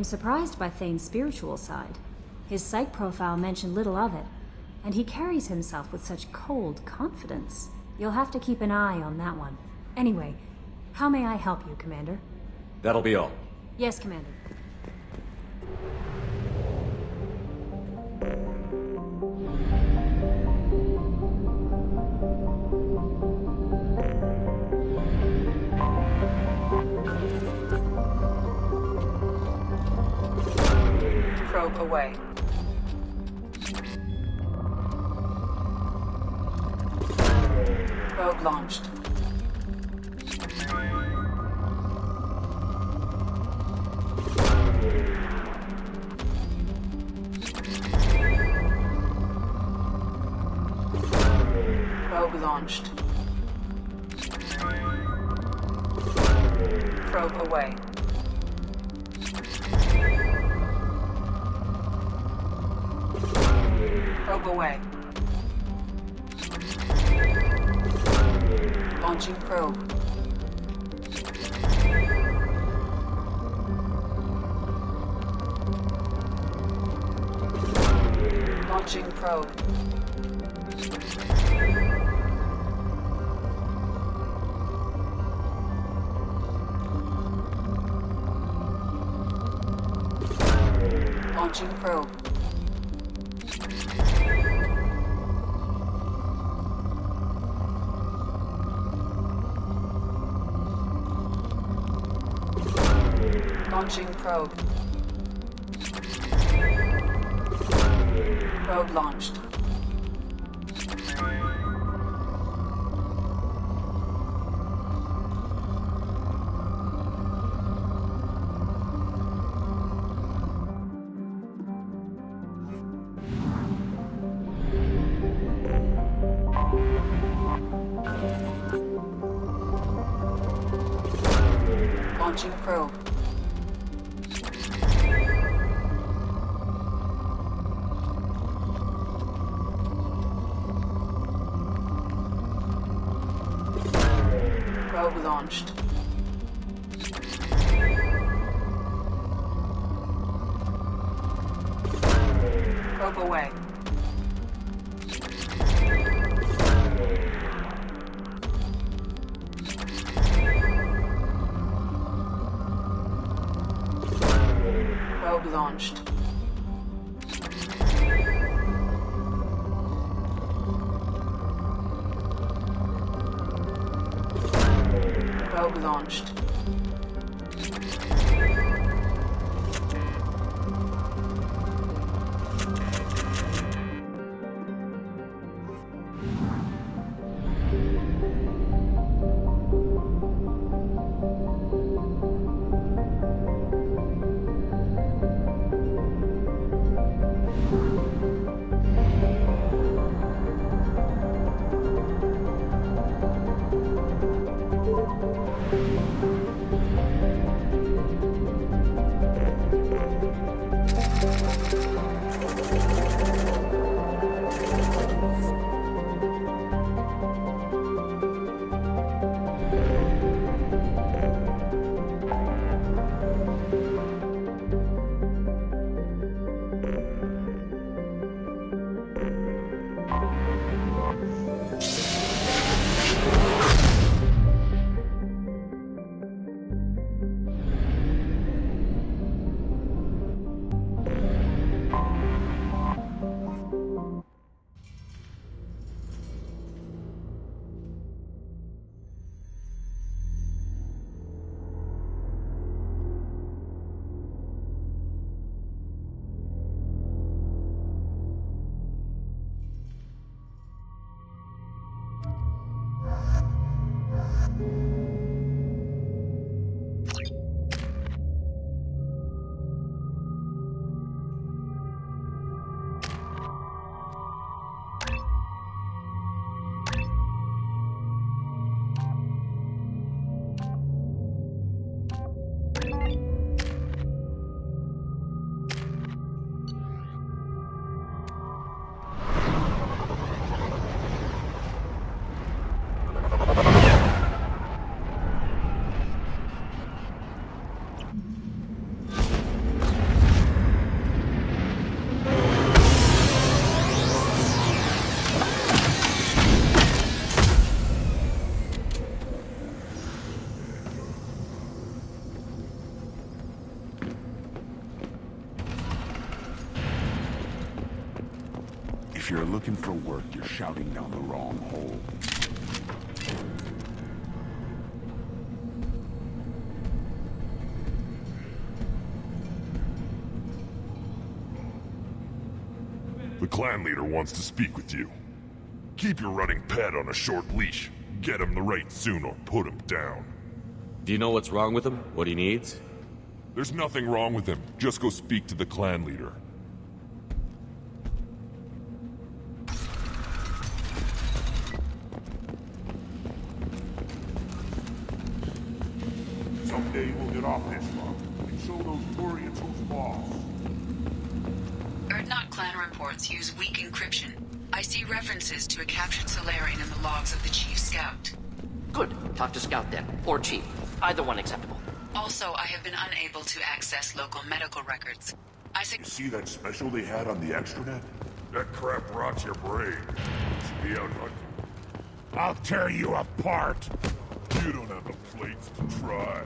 I'm surprised by Thane's spiritual side. His psych profile mentioned little of it, and he carries himself with such cold confidence. You'll have to keep an eye on that one. Anyway, how may I help you, Commander? That'll be all. Yes, Commander. Probe away. Probe launched. Probe launched. Probe away. Probe away. Launching probe. Launching probe. Launching probe. Launching probe. Probe launched. Launching probe. Probe launched. Probe away. Probe launched. Probe launched. you're looking for work, you're shouting down the wrong hole. The clan leader wants to speak with you. Keep your running pet on a short leash. Get him the right soon or put him down. Do you know what's wrong with him? What he needs? There's nothing wrong with him. Just go speak to the clan leader. Someday we'll get off this one and show those Turians who's boss. Erdnot clan reports use weak encryption. I see references to a captured Solarian in the logs of the Chief Scout. Good. Talk to Scout then. Or Chief. Either one acceptable. Also, I have been unable to access local medical records. You see that special they had on the extranet? That crap rots your brain. Should be out hunting. I'll tear you apart! You don't have the plates to try.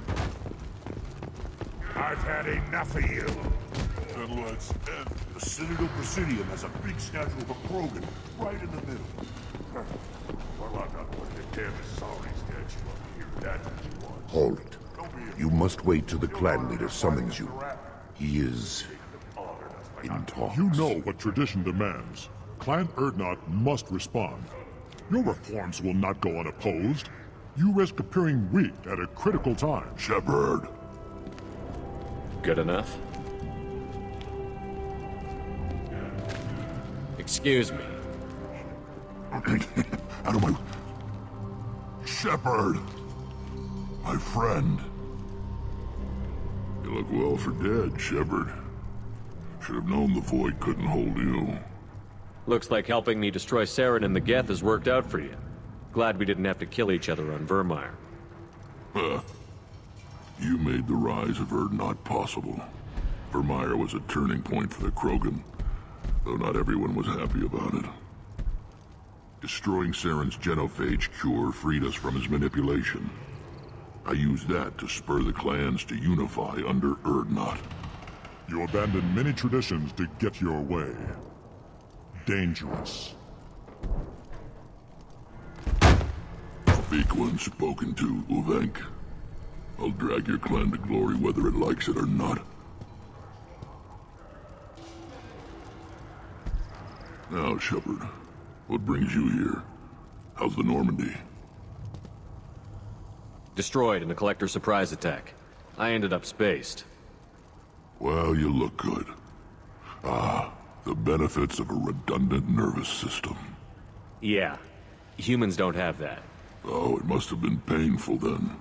I've had enough of you. Then let's end. The Citadel Presidium has a big statue of a Krogan right in the middle. Well, I'm not putting a damn sorry statue up here. That's what you want. Hold it. You must wait till the clan leader summons you. He is in talks. You know what tradition demands. Clan Erdnot must respond. Your reforms will not go unopposed. You risk appearing weak at a critical time. Shepard. Good enough? Excuse me. Out of my... Shepard! My friend. You look well for dead, Shepard. Should have known the Void couldn't hold you. Looks like helping me destroy Saren and the Geth has worked out for you. Glad we didn't have to kill each other on Vermeer. Huh. You made the rise of Erdnot possible. Vermeer was a turning point for the Krogan, though not everyone was happy about it. Destroying Saren's genophage cure freed us from his manipulation. I used that to spur the clans to unify under Erdnot. You abandoned many traditions to get your way. Dangerous. Speak when spoken to, Uvenk. I'll drag your clan to glory whether it likes it or not. Now, Shepard, what brings you here? How's the Normandy? Destroyed in a collector surprise attack. I ended up spaced. Well, you look good. Ah, the benefits of a redundant nervous system. Yeah. Humans don't have that. Oh, it must have been painful then.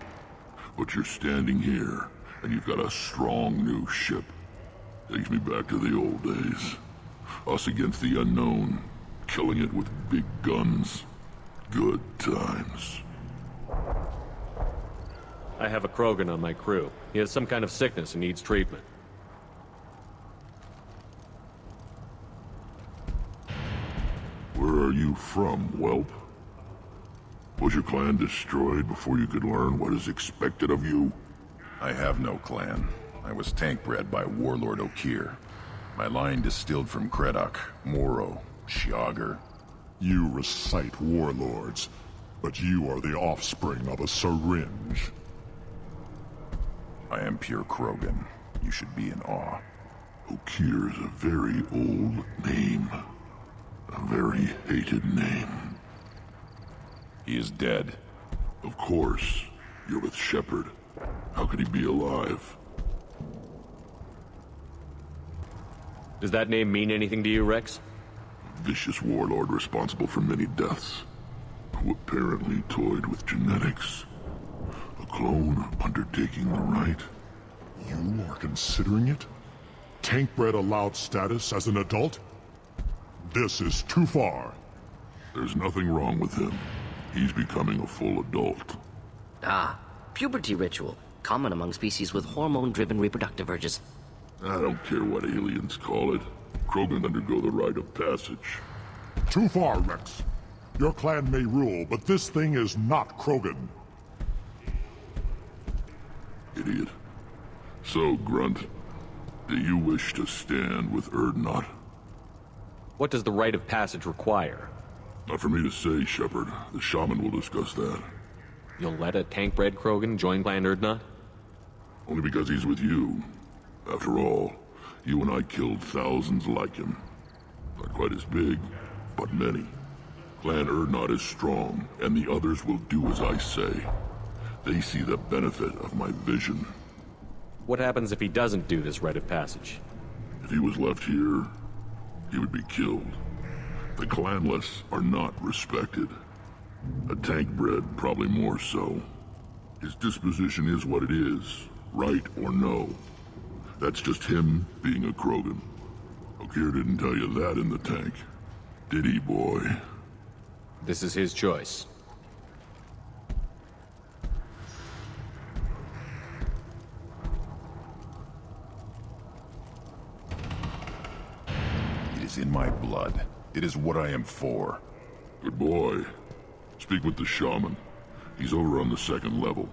But you're standing here, and you've got a strong new ship. Takes me back to the old days. Us against the unknown, killing it with big guns. Good times. I have a Krogan on my crew. He has some kind of sickness and needs treatment. Where are you from, whelp? Was your clan destroyed before you could learn what is expected of you? I have no clan. I was tank bred by Warlord Okir. My line distilled from Kredok, Moro, Shiagar. You recite warlords, but you are the offspring of a syringe. I am pure Krogan. You should be in awe. Okir is a very old name. A very hated name. He is dead. Of course. You're with Shepard. How could he be alive? Does that name mean anything to you, Rex? Vicious warlord responsible for many deaths, who apparently toyed with genetics. A clone undertaking the right. You are considering it? Tank-bred allowed status as an adult? This is too far. There's nothing wrong with him. He's becoming a full adult. Ah, puberty ritual. Common among species with hormone-driven reproductive urges. I don't care what aliens call it. Krogan undergo the rite of passage. Too far, Rex. Your clan may rule, but this thing is not Krogan. Idiot. So, Grunt, do you wish to stand with Erdnot? What does the rite of passage require? Not for me to say, Shepard. The shaman will discuss that. You'll let a tank-bred Krogan join Clan Urdnot? Only because he's with you. After all, you and I killed thousands like him. Not quite as big, but many. Clan Urdnot is strong, and the others will do as I say. They see the benefit of my vision. What happens if he doesn't do this rite of passage? If he was left here, he would be killed. The clanless are not respected. A tank-bred probably more so. His disposition is what it is, right or no. That's just him being a Krogan. Okeer didn't tell you that in the tank. Did he, boy? This is his choice. It is in my blood. It is what I am for. Good boy. Speak with the shaman. He's over on the second level.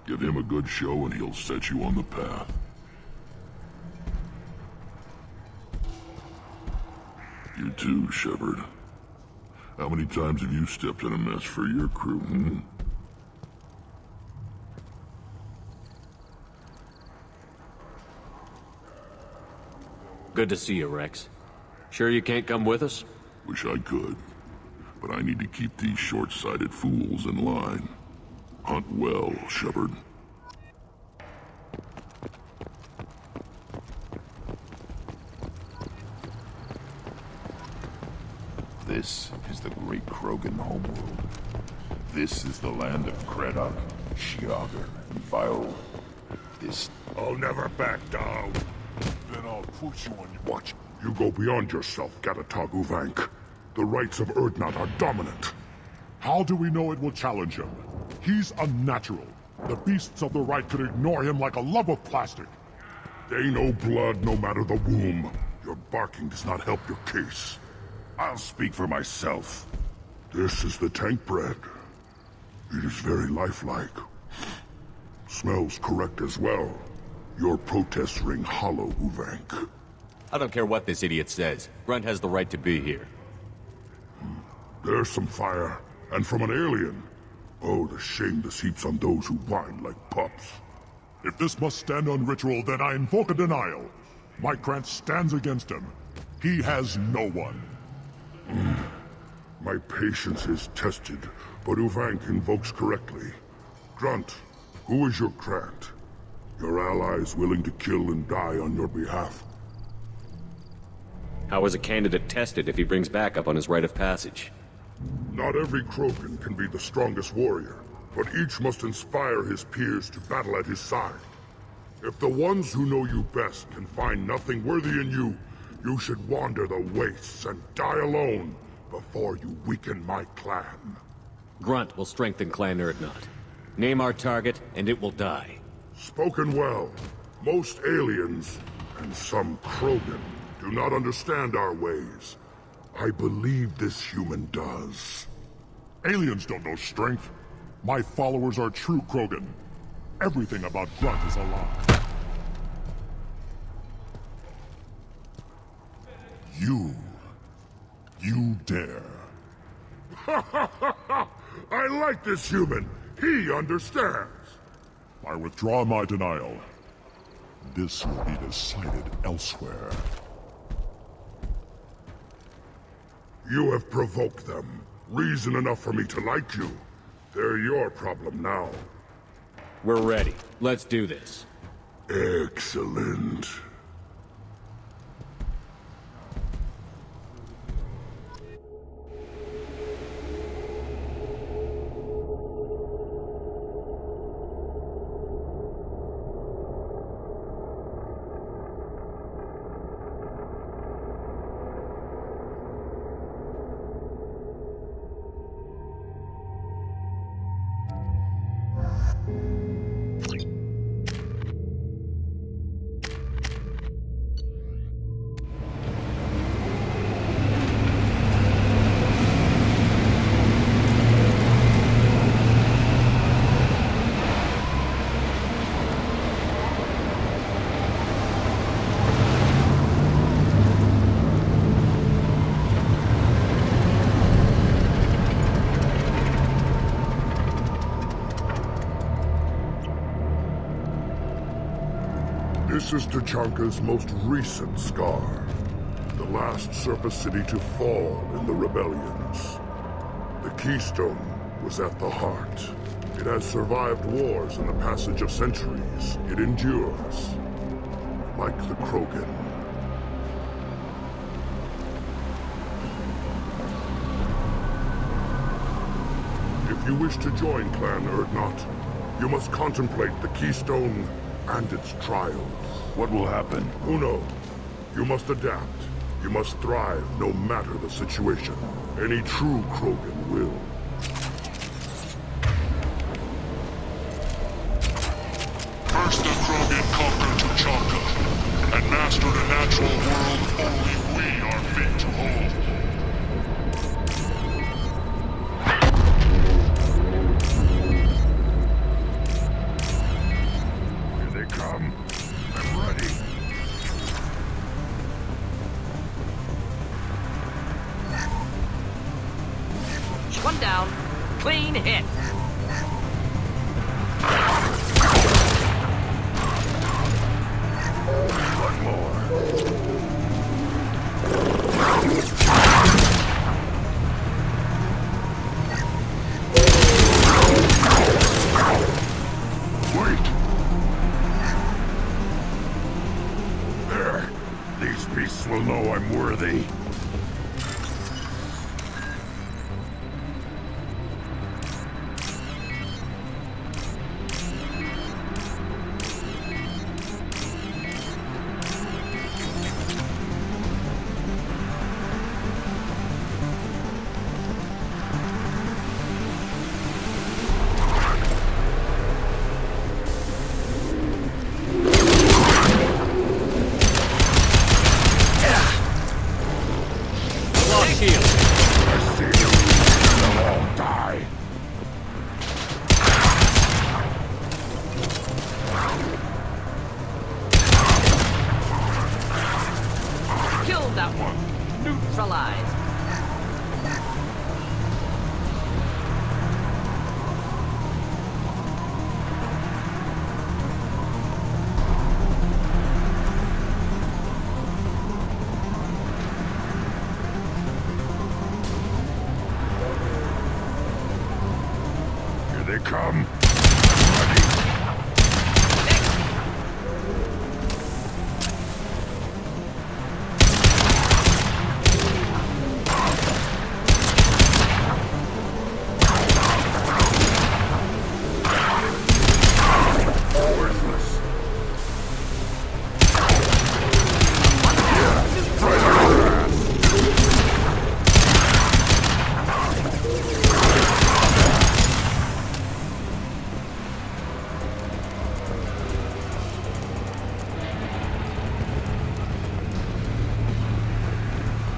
Give him a good show and he'll set you on the path. You too, Shepard. How many times have you stepped in a mess for your crew, hmm? Good to see you, Rex. Sure you can't come with us? Wish I could. But I need to keep these short-sighted fools in line. Hunt well, Shepard. This is the great Krogan homeworld. This is the land of Creddock, Shiagar, and Vile. This... I'll never back down. Then I'll put you on your... Watch. You go beyond yourself, Gatatog Uvank. The rights of Urdnot are dominant. How do we know it will challenge him? He's unnatural. The beasts of the right could ignore him like a lump of plastic. They know blood no matter the womb. Your barking does not help your case. I'll speak for myself. This is the tank bread. It is very lifelike. Smells correct as well. Your protests ring hollow, Uvank. I don't care what this idiot says. Grunt has the right to be here. There's some fire, and from an alien. Oh, the shame this heaps on those who whine like pups. If this must stand on ritual, then I invoke a denial. My Grant stands against him. He has no one. My patience is tested, but Uvank invokes correctly. Grunt, who is your Grant? Your allies willing to kill and die on your behalf. How is a candidate tested if he brings backup on his rite of passage? Not every Krogan can be the strongest warrior, but each must inspire his peers to battle at his side. If the ones who know you best can find nothing worthy in you, you should wander the wastes and die alone before you weaken my clan. Grunt will strengthen Clan Urdnot. Name our target, and it will die. Spoken well. Most aliens, and some Krogan, do not understand our ways. I believe this human does. Aliens don't know strength. My followers are true Krogan. Everything about Grunt is a lie. You dare. I like this human. He understands. I withdraw my denial. This will be decided elsewhere. You have provoked them. Reason enough for me to like you. They're your problem now. We're ready. Let's do this. Excellent. This is Tachanka's most recent scar. The last surface city to fall in the rebellions. The Keystone was at the heart. It has survived wars and the passage of centuries. It endures. Like the Krogan. If you wish to join Clan Urdnot, you must contemplate the Keystone and its trials. What will happen? Who knows? You must adapt. You must thrive no matter the situation. Any true Krogan will. First the Krogan conquered Tachanka, and mastered a natural world only we are meant to hold. Here they come. I'm ready. One down. Clean hit. One more. Wait. There. These beasts will know I'm worthy. Here they come.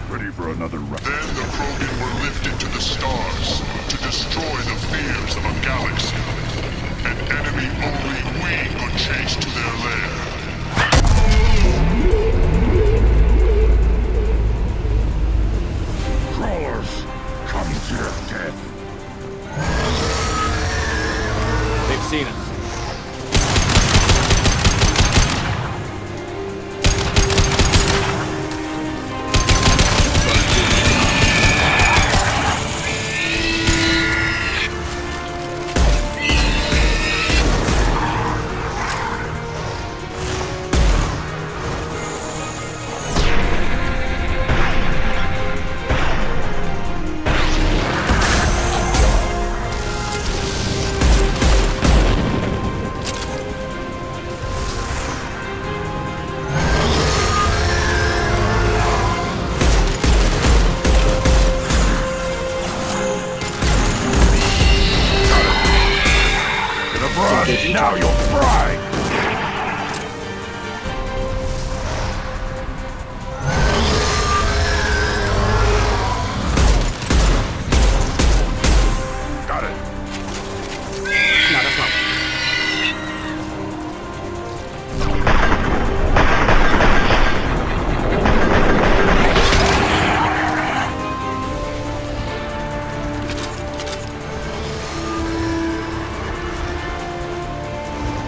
Ready for another round. Then the Krogan were lifted to the stars to destroy the fears of a galaxy. An enemy only we could chase to their lair. Crawlers, come to your death. They've seen us. Now you'll fry! Got it. Not a problem.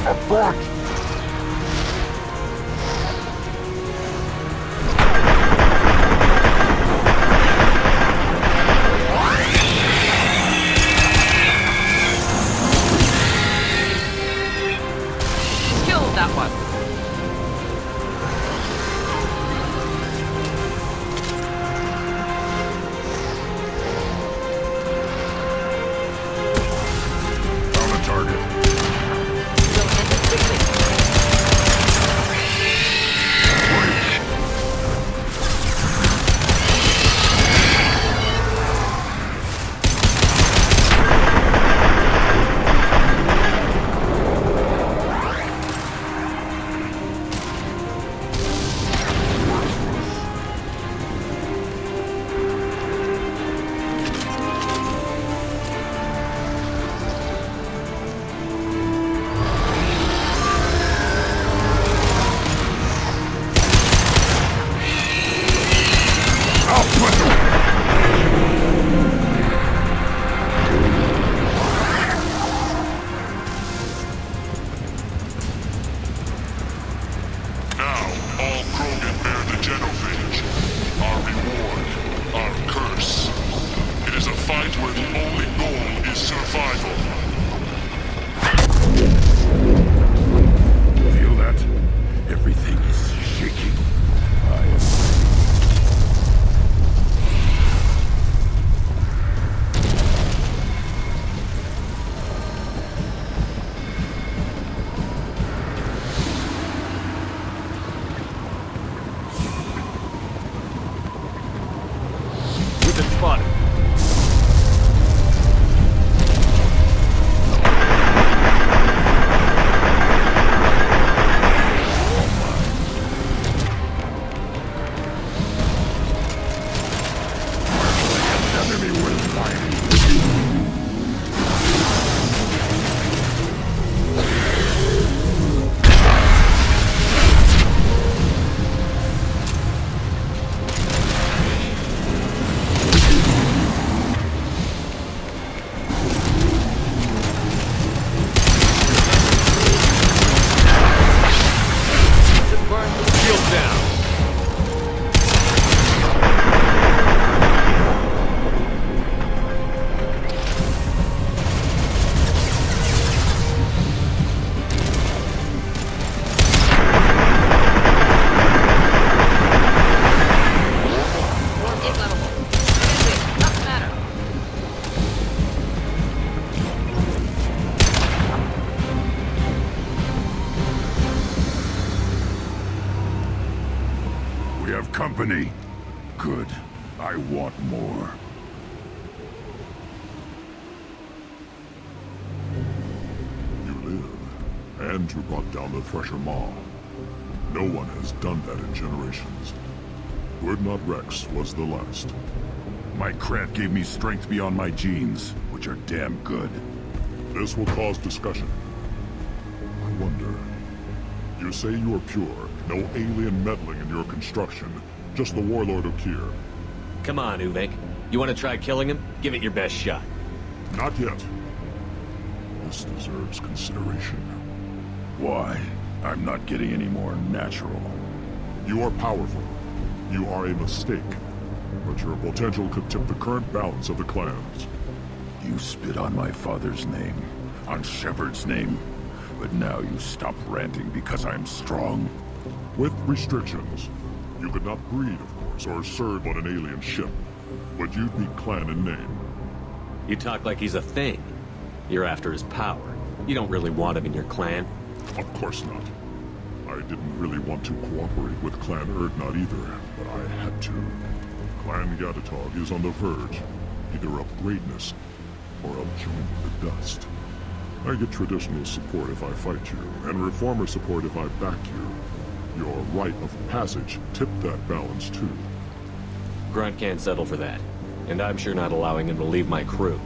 Abort! company? Good. I want more. You live, and you brought down the Thresher Maw. No one has done that in generations. Urdnot Rex was the last. My Krant gave me strength beyond my genes, which are damn good. This will cause discussion. I wonder. You say you are pure, no alien meddling in your construction, just the warlord of Kier. Come on, Uvek. You want to try killing him? Give it your best shot. Not yet. This deserves consideration. Why? I'm not getting any more natural. You are powerful. You are a mistake. But your potential could tip the current balance of the clans. You spit on my father's name, on Shepard's name, but now you stop ranting because I'm strong. With restrictions. You could not breed, of course, or serve on an alien ship. But you'd be clan in name. You talk like he's a thing. You're after his power. You don't really want him in your clan. Of course not. I didn't really want to cooperate with Clan Urdnot either, but I had to. Clan Gatatog is on the verge, either of greatness or of joining the dust. I get traditional support if I fight you, and reformer support if I back you. Your rite of passage tipped that balance too. Grunt can't settle for that, and I'm sure not allowing him to leave my crew.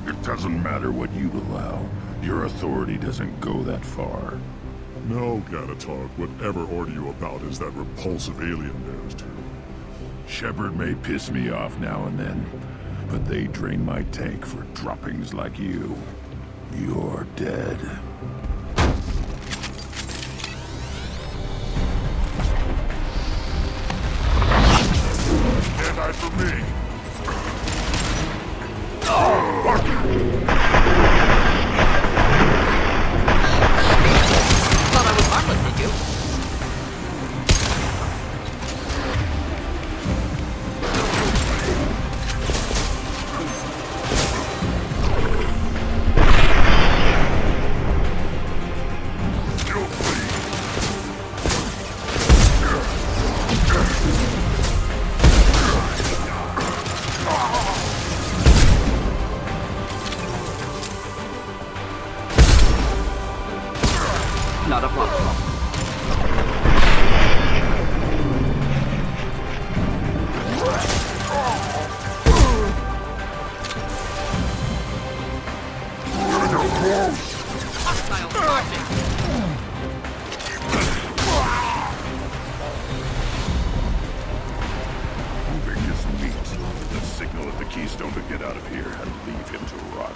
It doesn't matter what you allow. Your authority doesn't go that far. No, Gatatog, whatever order you about is that repulsive alien bears too. Shepard may piss me off now and then, but they drain my tank for droppings like you. You're dead. Dead-eye for me! Thought I was harmless, did you? Not a problem. Hostile marching. Moving is meat. Let's signal at the Keystone to get out of here and leave him to rot.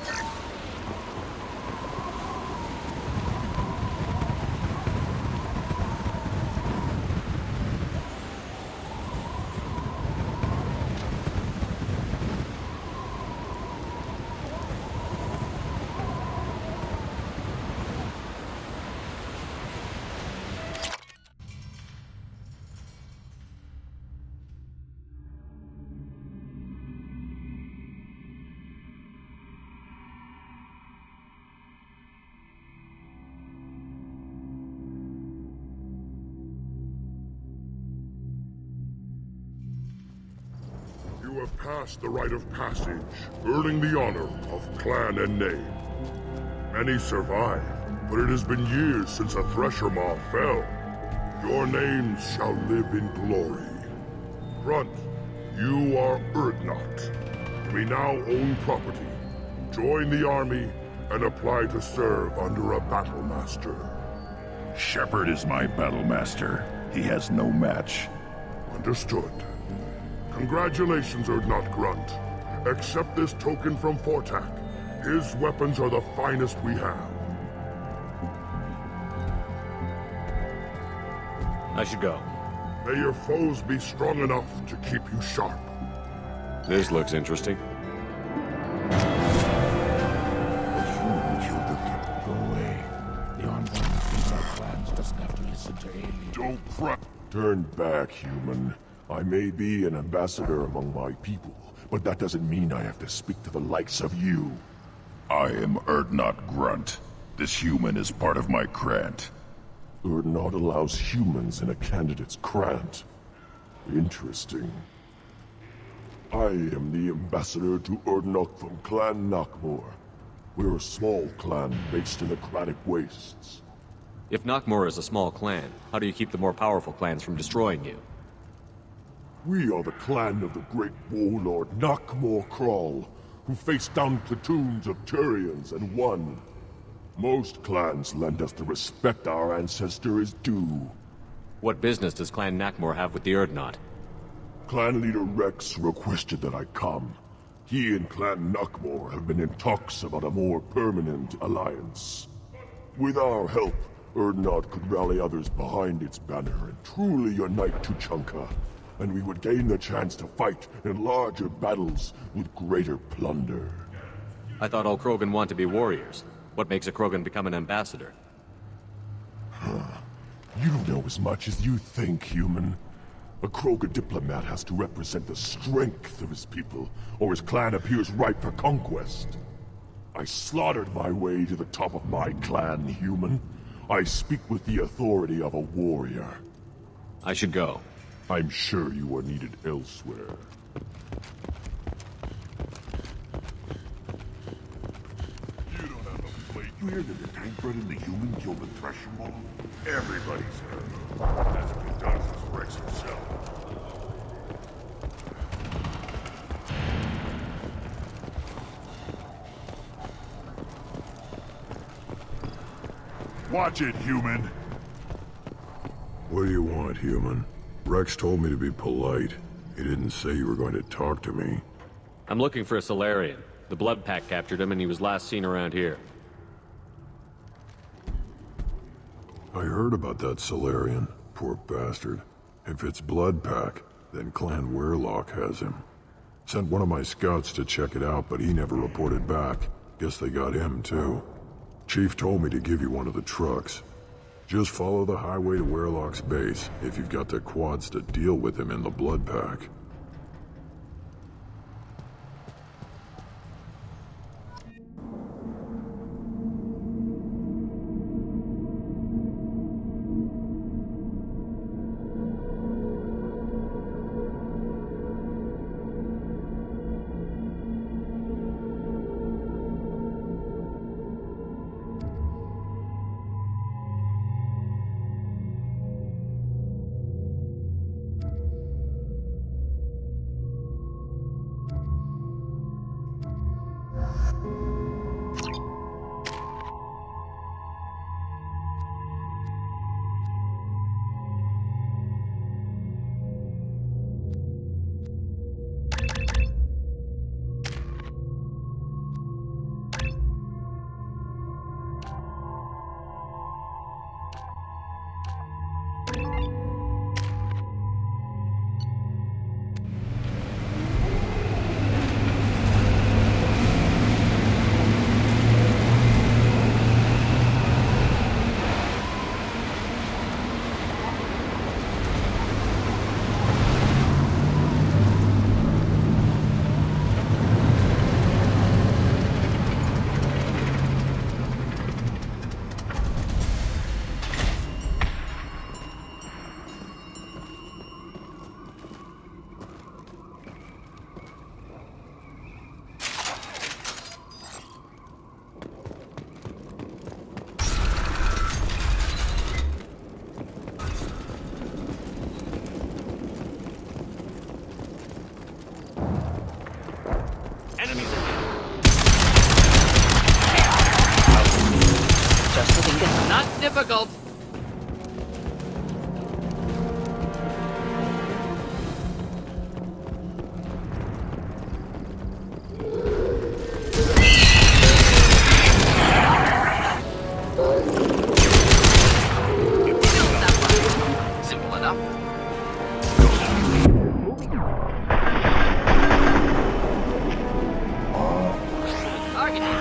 You have passed the rite of passage, earning the honor of clan and name. Many survive, but it has been years since a Thresher Maw fell. Your names shall live in glory. Grunt, you are Urdnot. We now own property. Join the army and apply to serve under a battle master. Shepard is my battle master. He has no match. Understood. Congratulations, Urdnot Grunt. Accept this token from Fortak. His weapons are the finest we have. I should go. May your foes be strong enough to keep you sharp. This looks interesting. The human killed the king. Go away. The ongoing of our clans doesn't have to listen to aliens. Don't cry. Turn back, human. I may be an ambassador among my people, but that doesn't mean I have to speak to the likes of you. I am Urdnot Grunt. This human is part of my Krant. Urdnot allows humans in a candidate's Krant. Interesting. I am the ambassador to Urdnot from Clan Nakmor. We're a small clan based in the Kratic Wastes. If Nakmor is a small clan, how do you keep the more powerful clans from destroying you? We are the clan of the great warlord Nakmor Crawl, who faced down platoons of Turians and won. Most clans lend us the respect our ancestor is due. What business does Clan Nakmor have with the Urdnot? Clan leader Rex requested that I come. He and Clan Nakmor have been in talks about a more permanent alliance. With our help, Urdnot could rally others behind its banner and truly unite Tuchanka, and we would gain the chance to fight in larger battles with greater plunder. I thought all Krogan want to be warriors. What makes a Krogan become an ambassador? You don't know as much as you think, human. A Krogan diplomat has to represent the strength of his people, or his clan appears ripe for conquest. I slaughtered my way to the top of my clan, human. I speak with the authority of a warrior. I should go. I'm sure you are needed elsewhere. You don't have a plate. You hear that the tank bred and the human killed the Thresher Maw? Everybody's heard. That's what he does, is Rex himself. Watch it, human. What do you want, human? Rex told me to be polite. He didn't say you were going to talk to me. I'm looking for a Solarian. The Blood Pack captured him and he was last seen around here. I heard about that Solarian. Poor bastard. If it's Blood Pack, then Clan Weirlock has him. Sent one of my scouts to check it out, but he never reported back. Guess they got him, too. Chief told me to give you one of the trucks. Just follow the highway to Weirlock's base, if you've got the quads to deal with him in the Blood Pack. Difficult. Simple enough. Targeting.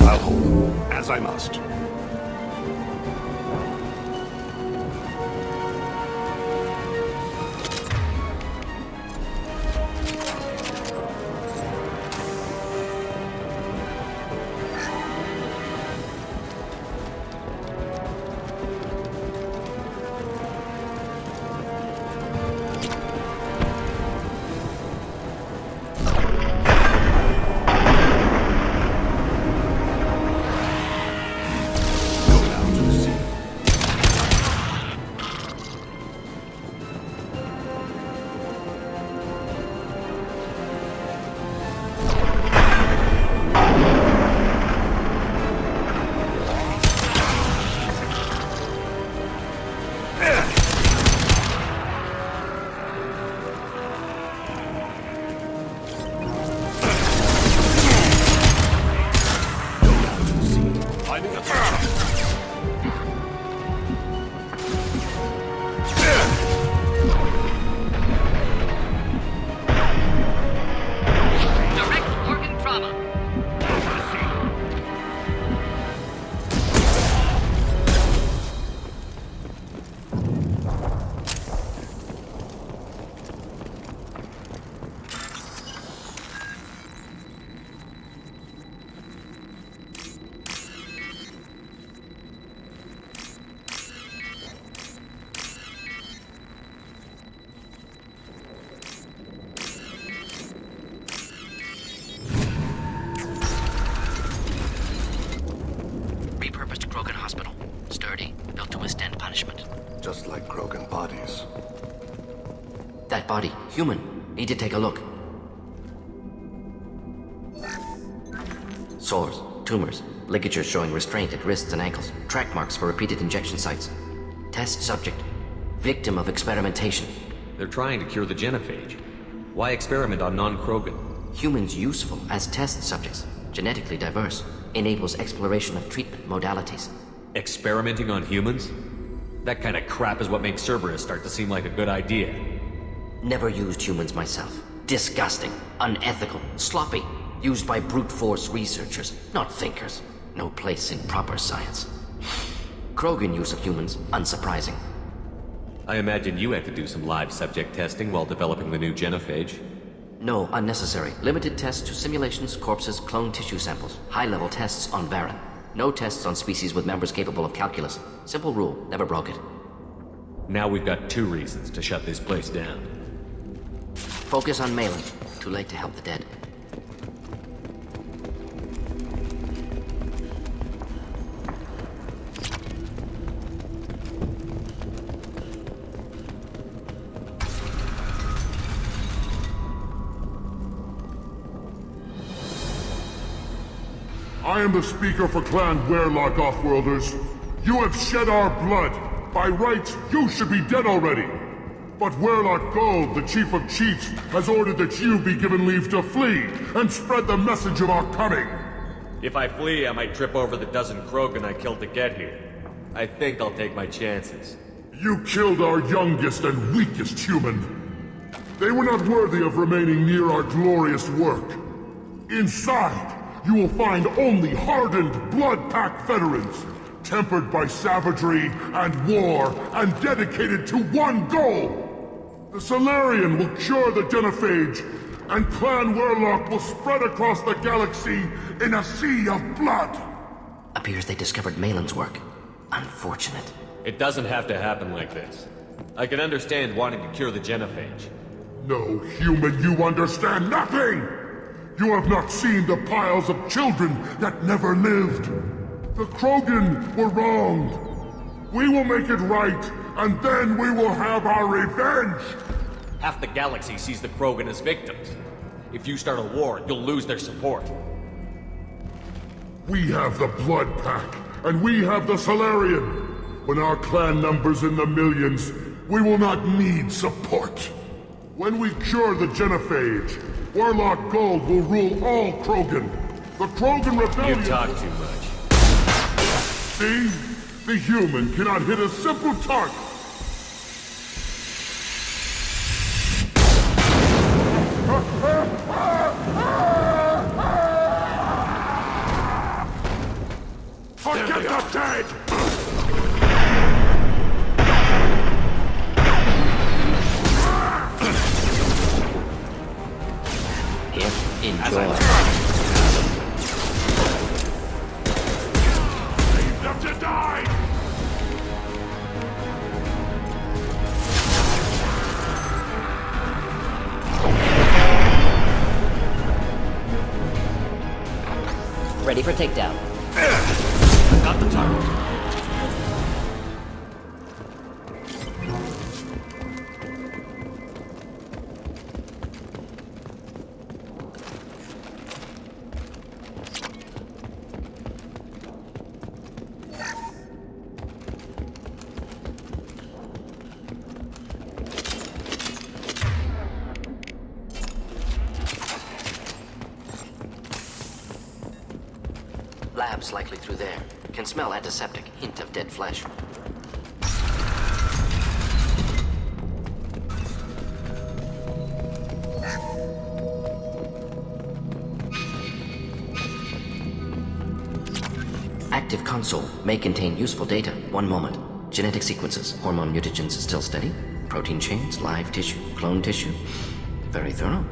I'll hold them, as I must. Just like Krogan bodies. That body, human. Need to take a look. Sores, tumors, ligatures showing restraint at wrists and ankles, track marks for repeated injection sites. Test subject. Victim of experimentation. They're trying to cure the genophage. Why experiment on non-Krogan? Humans useful as test subjects. Genetically diverse. Enables exploration of treatment modalities. Experimenting on humans? That kind of crap is what makes Cerberus start to seem like a good idea. Never used humans myself. Disgusting, unethical, sloppy. Used by brute force researchers, not thinkers. No place in proper science. Krogan use of humans, unsurprising. I imagine you had to do some live subject testing while developing the new genophage. No, unnecessary. Limited tests to simulations, corpses, clone tissue samples. High-level tests on Varen. No tests on species with members capable of calculus. Simple rule, never broke it. Now we've got 2 reasons to shut this place down. Focus on Malin. Too late to help the dead. I am the speaker for Clan Werlock, Offworlders. You have shed our blood. By rights, you should be dead already. But Werlock Gold, the Chief of Chiefs, has ordered that you be given leave to flee and spread the message of our coming. If I flee, I might trip over the dozen Krogan I killed to get here. I think I'll take my chances. You killed our youngest and weakest human. They were not worthy of remaining near our glorious work. Inside, you will find only hardened, blood-packed veterans, tempered by savagery and war, and dedicated to one goal! The Solarian will cure the genophage, and Clan Werlock will spread across the galaxy in a sea of blood! Appears they discovered Malin's work. Unfortunate. It doesn't have to happen like this. I can understand wanting to cure the genophage. No, human, you understand nothing! You have not seen the piles of children that never lived. The Krogan were wronged. We will make it right, and then we will have our revenge! Half the galaxy sees the Krogan as victims. If you start a war, you'll lose their support. We have the Blood Pack, and we have the Solarian. When our clan numbers in the millions, we will not need support. When we cure the genophage, Warlock Gold will rule all Krogan. The Krogan Rebellion... You talk too much. See? The human cannot hit a simple target. As I must. Leave them to die! Ready for takedown. Got the target. Labs likely through there. Can smell antiseptic. Hint of dead flesh. Active console may contain useful data. One moment. Genetic sequences. Hormone mutagens still steady. Protein chains, live tissue, clone tissue. Very thorough.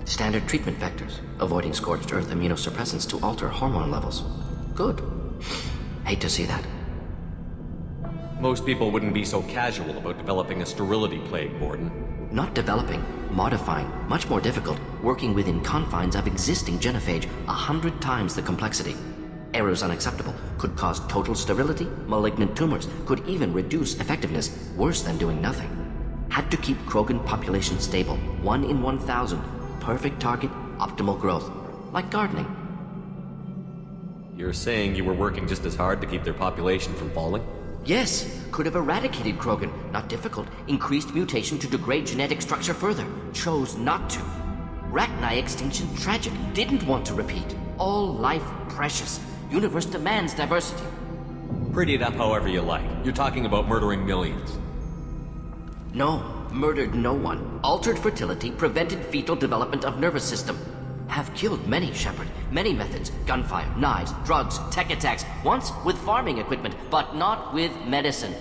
Standard treatment vectors. Avoiding scorched earth immunosuppressants to alter hormone levels. Good. Hate to see that. Most people wouldn't be so casual about developing a sterility plague, Mordin. Not developing, modifying, much more difficult, working within confines of existing genophage, 100 times the complexity. Errors unacceptable, could cause total sterility, malignant tumors, could even reduce effectiveness, worse than doing nothing. Had to keep Krogan population stable, 1 in 1,000, perfect target, optimal growth, like gardening. You're saying you were working just as hard to keep their population from falling? Yes, could have eradicated Krogan. Not difficult. Increased mutation to degrade genetic structure further. Chose not to. Rachni extinction tragic. Didn't want to repeat. All life precious. Universe demands diversity. Pretty it up however you like. You're talking about murdering millions. No, murdered no one. Altered fertility, prevented fetal development of nervous system. Have killed many, Shepard. Many methods. Gunfire, knives, drugs, tech attacks. Once with farming equipment, but not with medicine.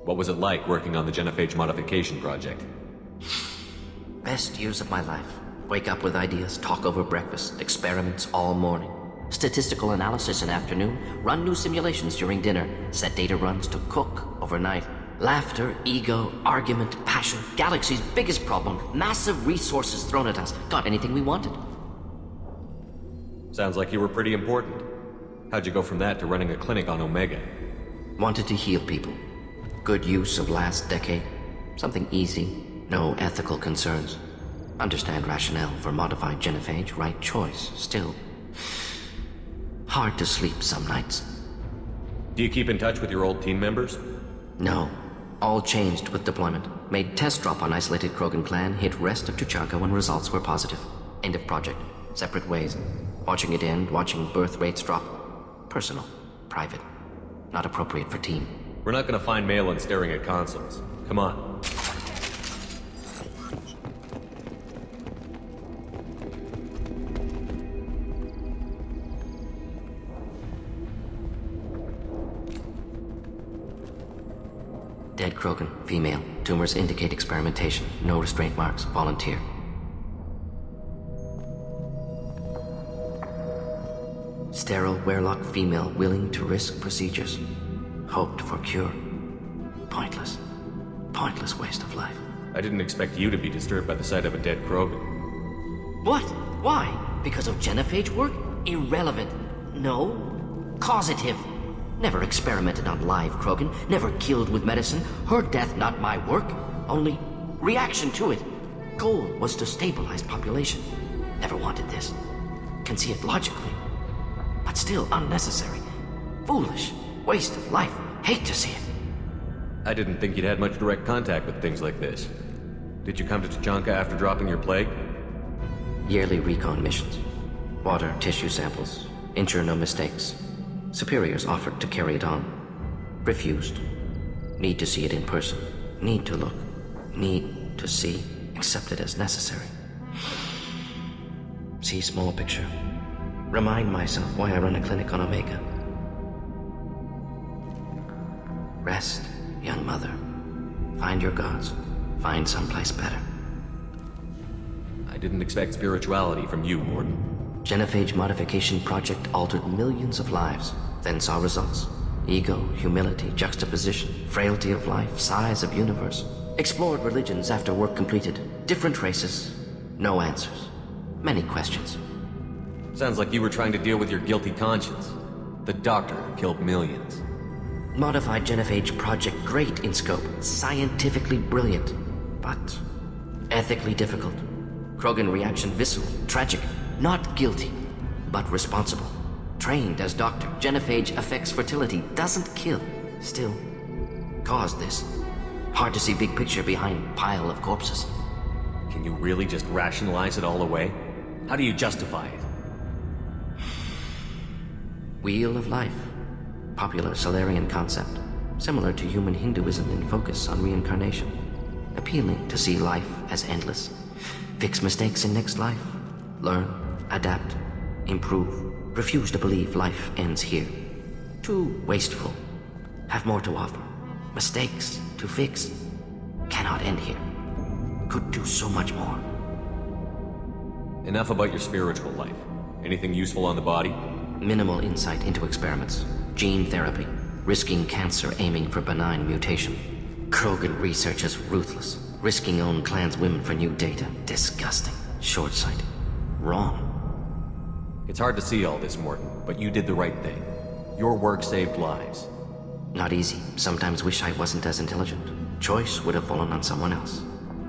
What was it like working on the genophage modification project? Best years of my life. Wake up with ideas, talk over breakfast, experiments all morning. Statistical analysis in afternoon, run new simulations during dinner, set data runs to cook overnight. Laughter, ego, argument, passion, galaxy's biggest problem, massive resources thrown at us. Got anything we wanted. Sounds like you were pretty important. How'd you go from that to running a clinic on Omega? Wanted to heal people. Good use of last decade. Something easy, no ethical concerns. Understand rationale for modified genophage, right choice, still. Hard to sleep some nights. Do you keep in touch with your old team members? No. All changed with deployment. Made test drop on isolated Krogan clan, hit rest of Tuchanka when results were positive. End of project. Separate ways. Watching it end, watching birth rates drop. Personal. Private. Not appropriate for team. We're not gonna find Malin staring at consoles. Come on. Dead Krogan, female. Tumors indicate experimentation. No restraint marks. Volunteer. Sterile, werelock female willing to risk procedures. Hoped for cure. Pointless. Pointless waste of life. I didn't expect you to be disturbed by the sight of a dead Krogan. What? Why? Because of genophage work? Irrelevant. No. Causative. Never experimented on live Krogan, never killed with medicine. Her death not my work, only reaction to it. Goal was to stabilize population. Never wanted this. Can see it logically. But still unnecessary. Foolish. Waste of life. Hate to see it. I didn't think you'd had much direct contact with things like this. Did you come to Tuchanka after dropping your plague? Yearly recon missions. Water, tissue samples. Ensure no mistakes. Superiors offered to carry it on. Refused. Need to see it in person. Need to look. Need to see. Accept it as necessary. See small picture. Remind myself why I run a clinic on Omega. Rest, young mother. Find your gods. Find someplace better. I didn't expect spirituality from you, Mordin. Genophage modification project altered millions of lives, then saw results. Ego, humility, juxtaposition, frailty of life, size of universe. Explored religions after work completed. Different races. No answers. Many questions. Sounds like you were trying to deal with your guilty conscience. The doctor killed millions. Modified genophage project great in scope. Scientifically brilliant. But ethically difficult. Krogan reaction visceral, tragic. Not guilty, but responsible. Trained as doctor, genophage affects fertility, doesn't kill. Still, caused this. Hard to see big picture behind pile of corpses. Can you really just rationalize it all away? How do you justify it? Wheel of life. Popular Solarian concept. Similar to human Hinduism in focus on reincarnation. Appealing to see life as endless. Fix mistakes in next life. Learn, adapt, improve. Refuse to believe life ends here. Too wasteful. Have more to offer. Mistakes to fix. Cannot end here. Could do so much more. Enough about your spiritual life. Anything useful on the body? Minimal insight into experiments. Gene therapy. Risking cancer aiming for benign mutation. Krogan researchers ruthless. Risking own clan's women for new data. Disgusting. Short-sighted. Wrong. It's hard to see all this, Mordin, but you did the right thing. Your work saved lives. Not easy. Sometimes wish I wasn't as intelligent. Choice would have fallen on someone else.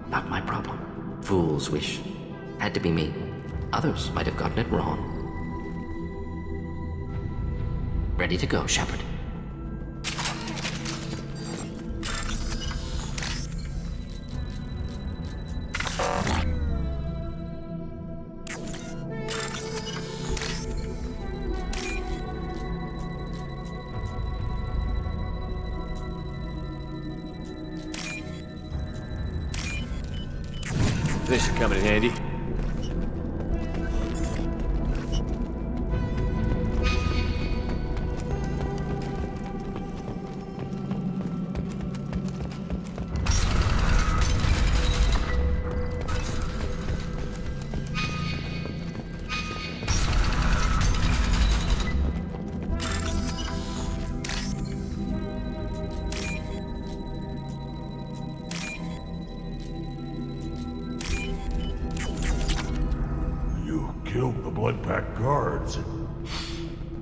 Not my problem. Fool's wish. Had to be me. Others might have gotten it wrong. Ready to go, Shepard. This should come in handy. Killed the Bloodpack guards.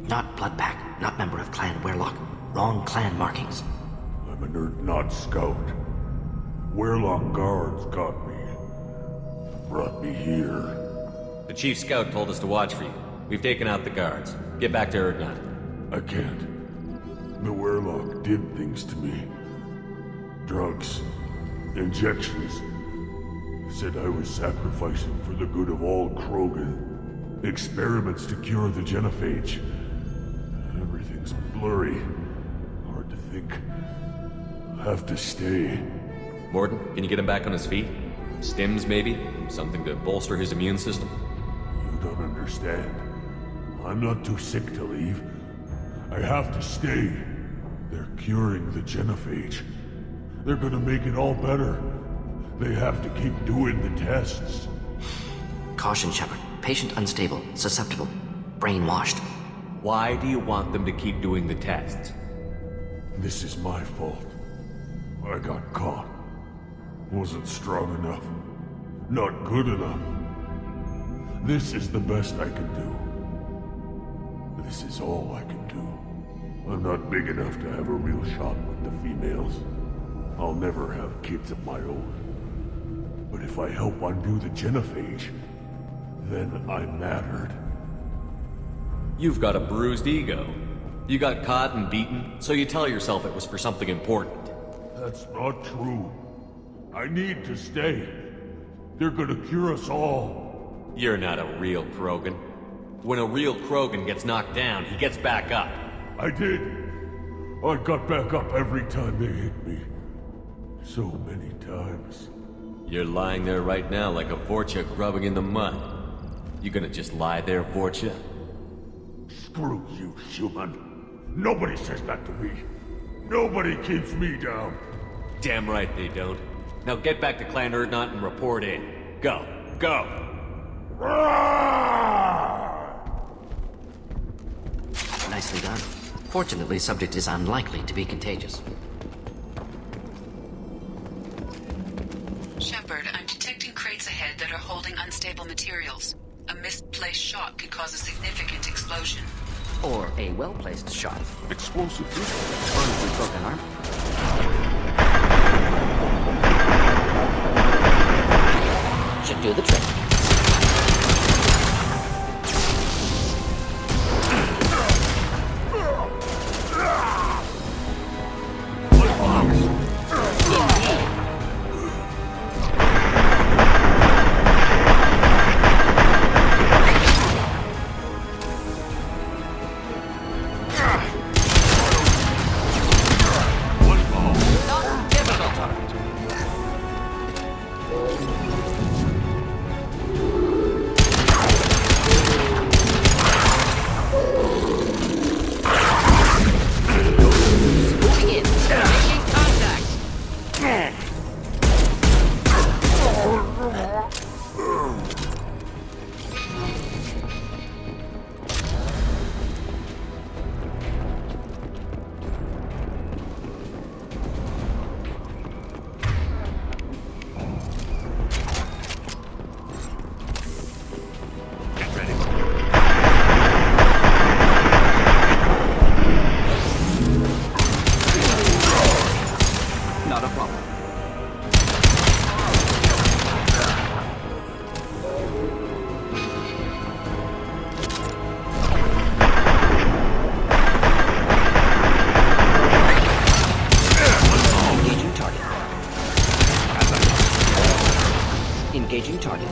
Not Bloodpack, not member of Clan Werlock. Wrong clan markings. I'm a nerd, not scout. Werlock guards got me. Brought me here. The chief scout told us to watch for you. We've taken out the guards. Get back to Erdnot. I can't. The Werlock did things to me. Drugs. Injections. Said I was sacrificing for the good of all Krogan. Experiments to cure the genophage. Everything's blurry. Hard to think. Have to stay. Mordin, can you get him back on his feet? Stims, maybe? Something to bolster his immune system? You don't understand. I'm not too sick to leave. I have to stay. They're curing the genophage. They're gonna make it all better. They have to keep doing the tests. Caution, Shepard. Patient unstable, susceptible, brainwashed. Why do you want them to keep doing the tests? This is my fault. I got caught. Wasn't strong enough. Not good enough. This is the best I can do. This is all I can do. I'm not big enough to have a real shot with the females. I'll never have kids of my own. But if I help undo the genophage, then I mattered. You've got a bruised ego. You got caught and beaten, so you tell yourself it was for something important. That's not true. I need to stay. They're gonna cure us all. You're not a real Krogan. When a real Krogan gets knocked down, he gets back up. I did. I got back up every time they hit me. So many times. You're lying there right now like a Vorcha grubbing in the mud. You gonna just lie there, Vorcha? Screw you, human. Nobody says that to me. Nobody keeps me down. Damn right they don't. Now get back to Clan Erdnot and report in. Go. Go! Nicely done. Fortunately, subject is unlikely to be contagious. Shepard, I'm detecting crates ahead that are holding unstable materials. A misplaced shot could cause a significant explosion. Or a well-placed shot. Explosive. Permanently broken arm. Should do the trick. Engaging target.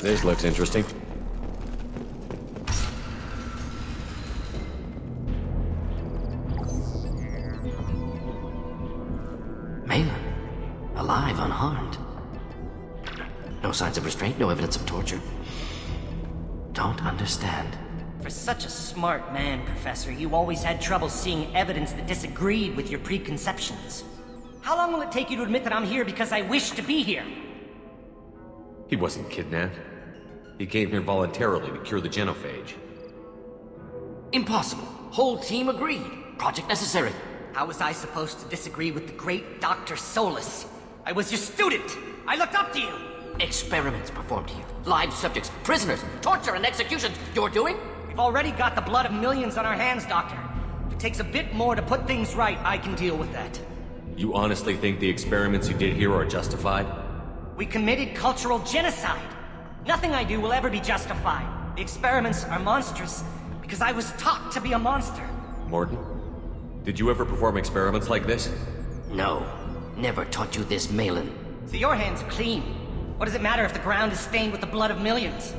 This looks interesting. Malin, alive, unharmed. No signs of restraint, no evidence of torture. Don't understand. For such a smart man, Professor, you always had trouble seeing evidence that disagreed with your preconceptions. How long will it take you to admit that I'm here because I wish to be here? He wasn't kidnapped. He came here voluntarily to cure the genophage. Impossible. Whole team agreed. Project necessary. How was I supposed to disagree with the great Dr. Solus? I was your student! I looked up to you! Experiments performed here. Live subjects, prisoners, torture and executions. You're doing? We've already got the blood of millions on our hands, Doctor. If it takes a bit more to put things right, I can deal with that. You honestly think the experiments you did here are justified? We committed cultural genocide. Nothing I do will ever be justified. The experiments are monstrous because I was taught to be a monster. Mordin, did you ever perform experiments like this? No. Never taught you this, Malin. So your hands are clean. What does it matter if the ground is stained with the blood of millions?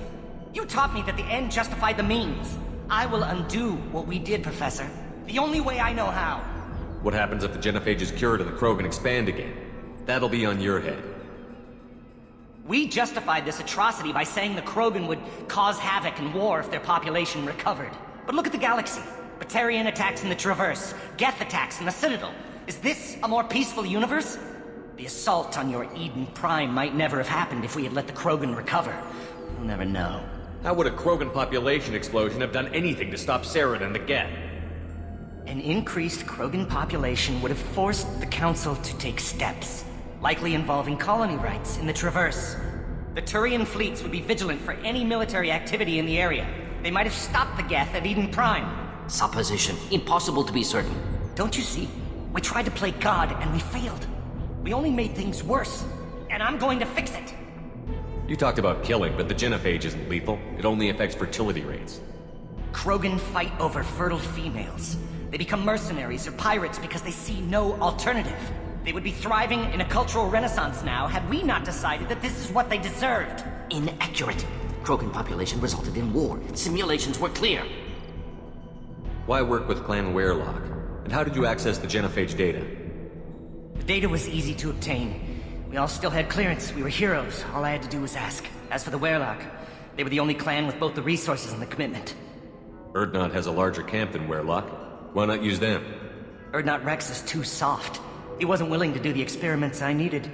You taught me that the end justified the means. I will undo what we did, Professor. The only way I know how. What happens if the genophage is cured and the Krogan expand again? That'll be on your head. We justified this atrocity by saying the Krogan would cause havoc and war if their population recovered. But look at the galaxy. Batarian attacks in the Traverse, Geth attacks in the Citadel. Is this a more peaceful universe? The assault on your Eden Prime might never have happened if we had let the Krogan recover. We'll never know. How would a Krogan population explosion have done anything to stop Saren and the Geth? An increased Krogan population would have forced the Council to take steps, likely involving colony rights in the Traverse. The Turian fleets would be vigilant for any military activity in the area. They might have stopped the Geth at Eden Prime. Supposition. Impossible to be certain. Don't you see? We tried to play God and we failed. We only made things worse. And I'm going to fix it. You talked about killing, but the genophage isn't lethal. It only affects fertility rates. Krogan fight over fertile females. They become mercenaries or pirates because they see no alternative. They would be thriving in a cultural renaissance now had we not decided that this is what they deserved. Inaccurate. Krogan population resulted in war. Simulations were clear. Why work with Clan Werelock? And how did you access the genophage data? The data was easy to obtain. We all still had clearance. We were heroes. All I had to do was ask. As for the Werelock, they were the only clan with both the resources and the commitment. Urdnot has a larger camp than Werelock. Why not use them? Urdnot Rex is too soft. He wasn't willing to do the experiments I needed.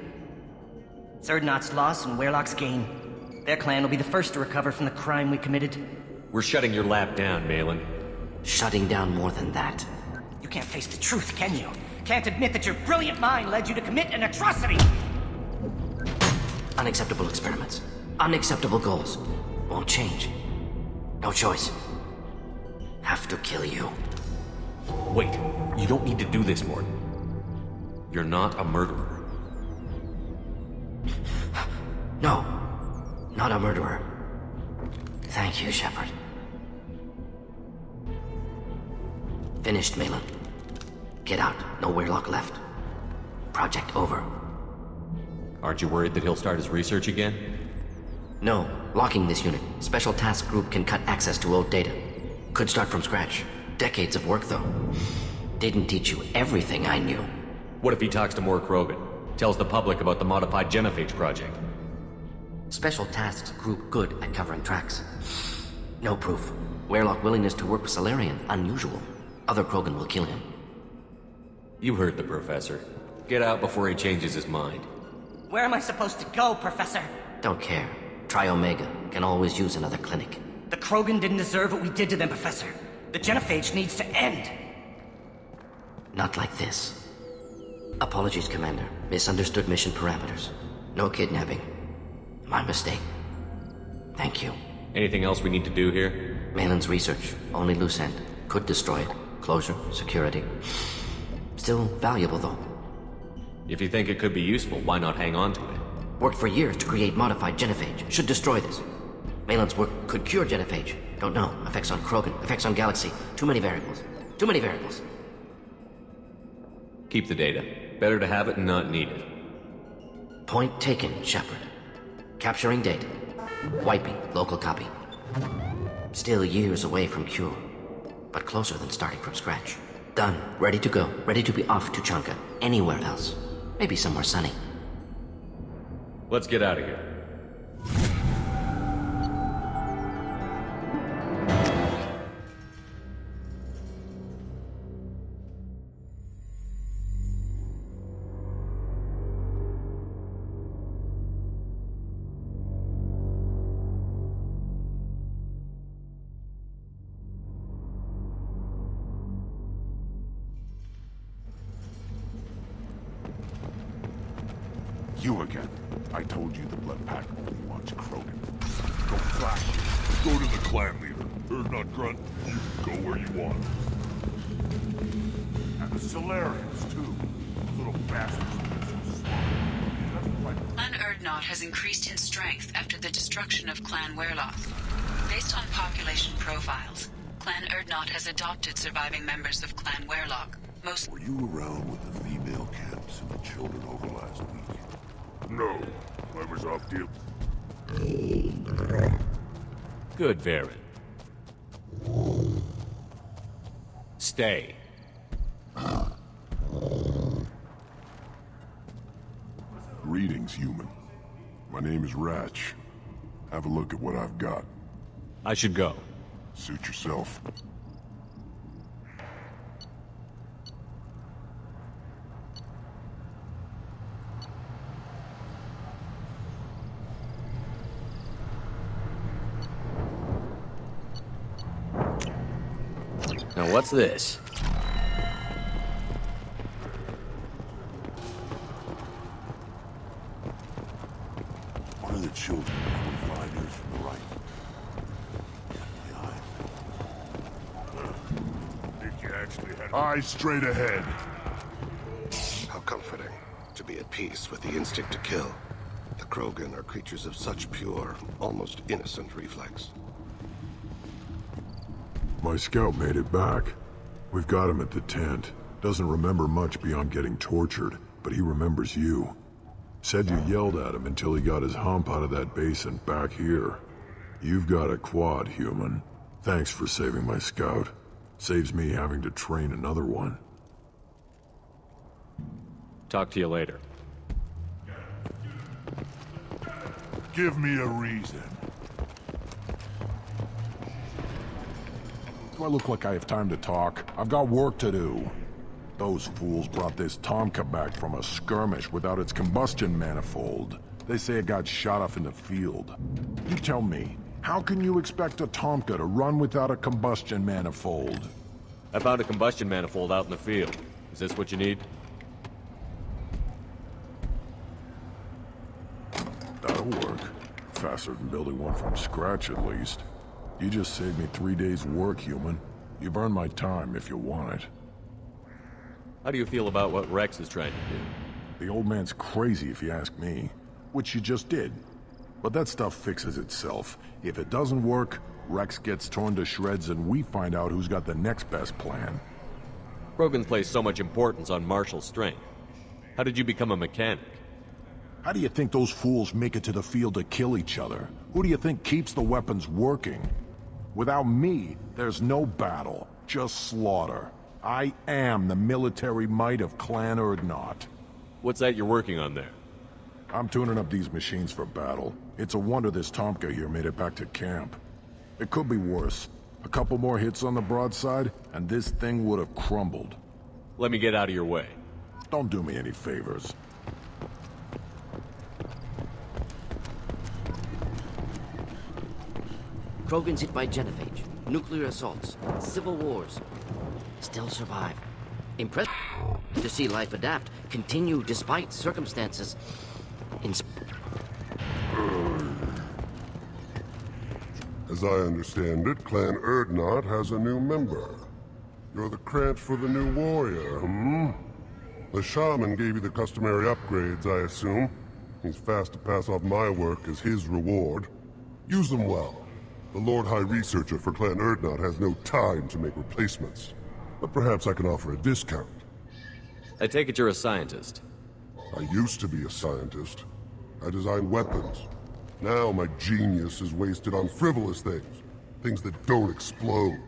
It's Urdnot's loss and Werelock's gain. Their clan will be the first to recover from the crime we committed. We're shutting your lab down, Malin. Shutting down more than that. You can't face the truth, can you? Can't admit that your brilliant mind led you to commit an atrocity! Unacceptable experiments. Unacceptable goals. Won't change. No choice. Have to kill you. Wait, you don't need to do this, Mordin. You're not a murderer. No. Not a murderer. Thank you, Shepard. Finished, Malin. Get out. No Werelock left. Project over. Aren't you worried that he'll start his research again? No. Locking this unit. Special task group can cut access to old data. Could start from scratch. Decades of work, though. Didn't teach you everything I knew. What if he talks to more Krogan? Tells the public about the modified genophage project? Special tasks group good at covering tracks. No proof. Werelock willingness to work with Salarian, unusual. Other Krogan will kill him. You heard the Professor. Get out before he changes his mind. Where am I supposed to go, Professor? Don't care. Try Omega. Can always use another clinic. The Krogan didn't deserve what we did to them, Professor. The genophage needs to end. Not like this. Apologies, Commander. Misunderstood mission parameters. No kidnapping. My mistake. Thank you. Anything else we need to do here? Malin's research. Only loose end. Could destroy it. Closure, security. Still valuable, though. If you think it could be useful, why not hang on to it? Worked for years to create modified genophage. Should destroy this. Malin's work could cure genophage. Don't know. Effects on Krogan. Effects on Galaxy. Too many variables. Too many variables. Keep the data. Better to have it and not need it. Point taken, Shepard. Capturing data. Wiping local copy. Still years away from cure. But closer than starting from scratch. Done. Ready to go. Ready to be off to Chanka. Anywhere else. Maybe somewhere sunny. Let's get out of here. You again. I told you the Blood Pack only wants Krogan. Go flash. Go to the clan leader. Urdnot Grunt, you can go where you want. And the Solarians, too. Those little bastards. Clan Urdnot has increased in strength after the destruction of Clan Werelock. Based on population profiles, Clan Urdnot has adopted surviving members of Clan Werelock. Were you around with the female camps and the children over last week? No, I was off duty. Good, Varen. Stay. Greetings, human. My name is Ratch. Have a look at what I've got. I should go. Suit yourself. Now what's this? actually had... Eyes straight ahead. How comforting to be at peace with the instinct to kill. The Krogan are creatures of such pure, almost innocent reflex. My scout made it back. We've got him at the tent. Doesn't remember much beyond getting tortured, but he remembers you. Said you yelled at him until he got his hump out of that basin back here. You've got a quad, human. Thanks for saving my scout. Saves me having to train another one. Talk to you later. Give me a reason. Do I look like I have time to talk? I've got work to do. Those fools brought this Tomka back from a skirmish without its combustion manifold. They say it got shot off in the field. You tell me, how can you expect a Tomka to run without a combustion manifold? I found a combustion manifold out in the field. Is this what you need? That'll work. Faster than building one from scratch, at least. You just saved me 3 days' work, human. You've earned my time if you want it. How do you feel about what Rex is trying to do? The old man's crazy if you ask me. Which you just did. But that stuff fixes itself. If it doesn't work, Rex gets torn to shreds and we find out who's got the next best plan. Krogan place so much importance on martial strength. How did you become a mechanic? How do you think those fools make it to the field to kill each other? Who do you think keeps the weapons working? Without me, there's no battle, just slaughter. I am the military might of Clan Urdnot. What's that you're working on there? I'm tuning up these machines for battle. It's a wonder this Tomka here made it back to camp. It could be worse. A couple more hits on the broadside, and this thing would have crumbled. Let me get out of your way. Don't do me any favors. Krogans hit by genophage, nuclear assaults, civil wars. Still survive. Impressive to see life adapt, continue despite circumstances. As I understand it, Clan Urdnot has a new member. You're the cranch for the new warrior, hmm? The shaman gave you the customary upgrades, I assume. He's fast to pass off my work as his reward. Use them well. The Lord High Researcher for Clan Urdnot has no time to make replacements. But perhaps I can offer a discount. I take it you're a scientist. I used to be a scientist. I designed weapons. Now my genius is wasted on frivolous things. Things that don't explode.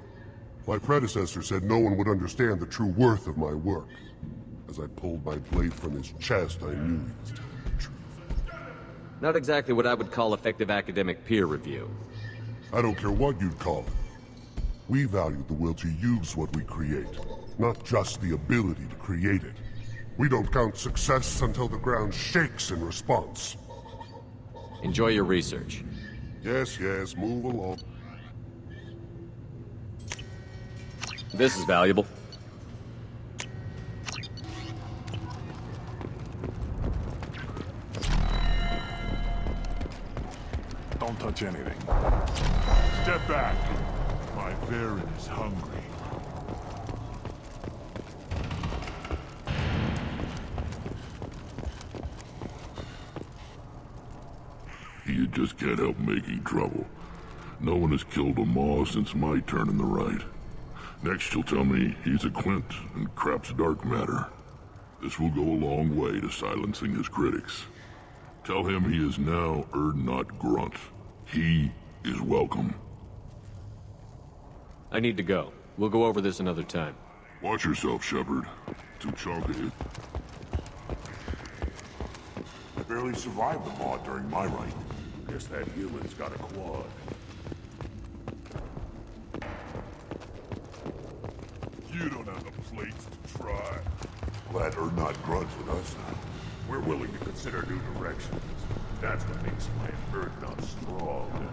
My predecessor said no one would understand the true worth of my work. As I pulled my blade from his chest, I knew he was telling the truth. Not exactly what I would call effective academic peer review. I don't care what you'd call it. We value the will to use what we create, not just the ability to create it. We don't count success until the ground shakes in response. Enjoy your research. Yes, move along. This is valuable. Don't touch anything. Step back. My Baron is hungry. You just can't help making trouble. No one has killed a Maw since my turn in the right. Next you'll tell me he's a Quint and crap's dark matter. This will go a long way to silencing his critics. Tell him he is now Urdnot Grunt. He is welcome. I need to go. We'll go over this another time. Watch yourself, Shepard. Tuchanka. I barely survived the Maw during my reign. Guess that human's got a quad. You don't have the plates to try. Glad Urdnot Grunt's with us now. We're willing to consider new directions. That's what makes Clan Urdnot strong.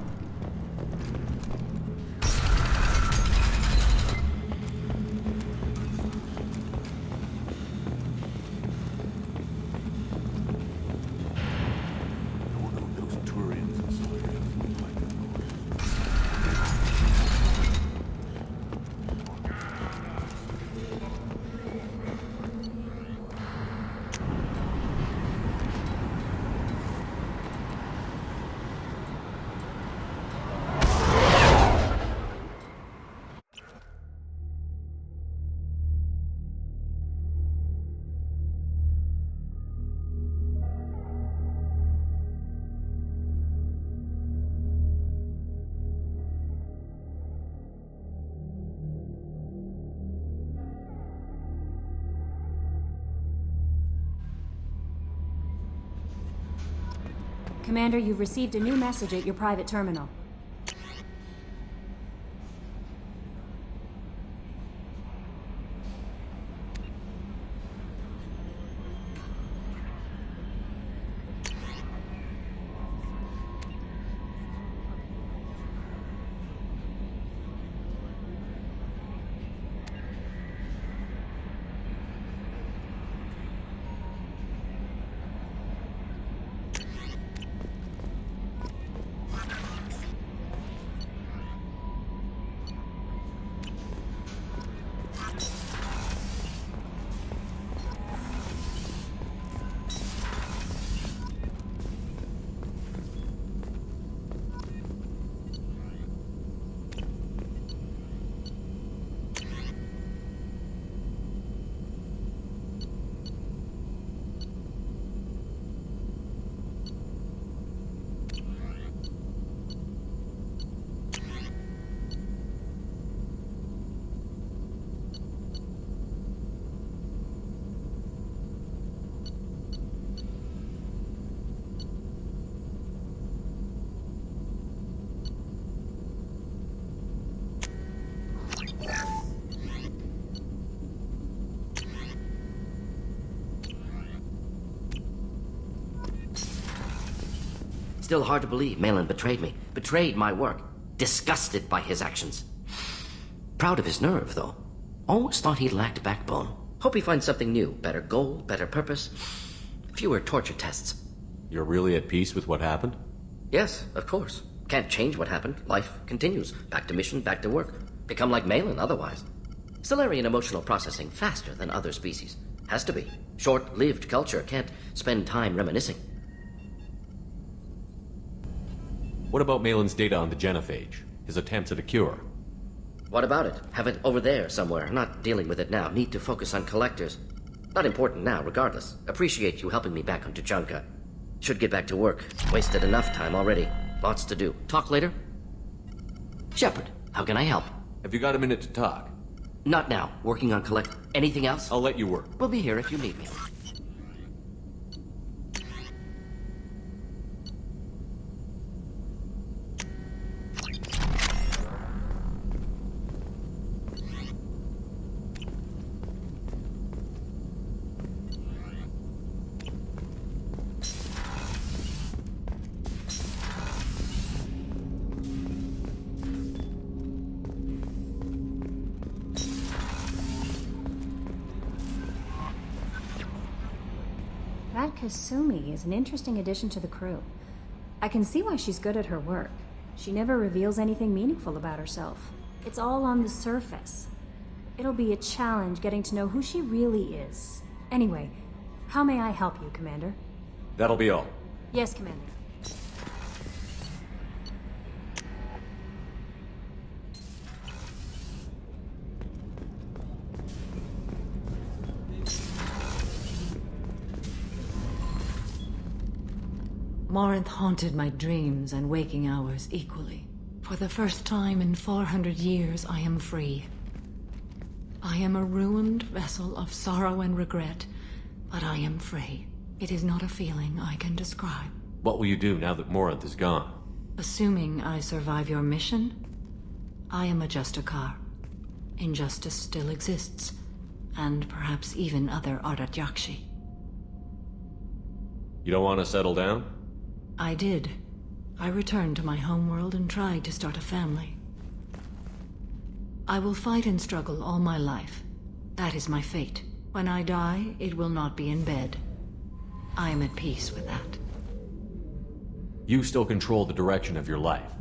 Commander, you've received a new message at your private terminal. Still hard to believe Malin betrayed me. Betrayed my work. Disgusted by his actions. Proud of his nerve, though. Always thought he lacked backbone. Hope he finds something new. Better goal, better purpose. Fewer torture tests. You're really at peace with what happened? Yes, of course. Can't change what happened. Life continues. Back to mission, back to work. Become like Malin otherwise. Solarian emotional processing faster than other species. Has to be. Short-lived culture can't spend time reminiscing. What about Malin's data on the genophage? His attempts at a cure? What about it? Have it over there somewhere. Not dealing with it now. Need to focus on collectors. Not important now, regardless. Appreciate you helping me back on Tuchanka. Should get back to work. Wasted enough time already. Lots to do. Talk later? Shepard, how can I help? Have you got a minute to talk? Not now. Working on collect... Anything else? I'll let you work. We'll be here if you need me. That Kasumi is an interesting addition to the crew. I can see why she's good at her work. She never reveals anything meaningful about herself. It's all on the surface. It'll be a challenge getting to know who she really is. Anyway, how may I help you, Commander? That'll be all. Yes, Commander. Morinth haunted my dreams and waking hours equally. For the first time in 400 years, I am free. I am a ruined vessel of sorrow and regret, but I am free. It is not a feeling I can describe. What will you do now that Morinth is gone? Assuming I survive your mission, I am a Justicar. Injustice still exists, and perhaps even other Ardatjakshi. You don't want to settle down? I did. I returned to my homeworld and tried to start a family. I will fight and struggle all my life. That is my fate. When I die, it will not be in bed. I am at peace with that. You still control the direction of your life.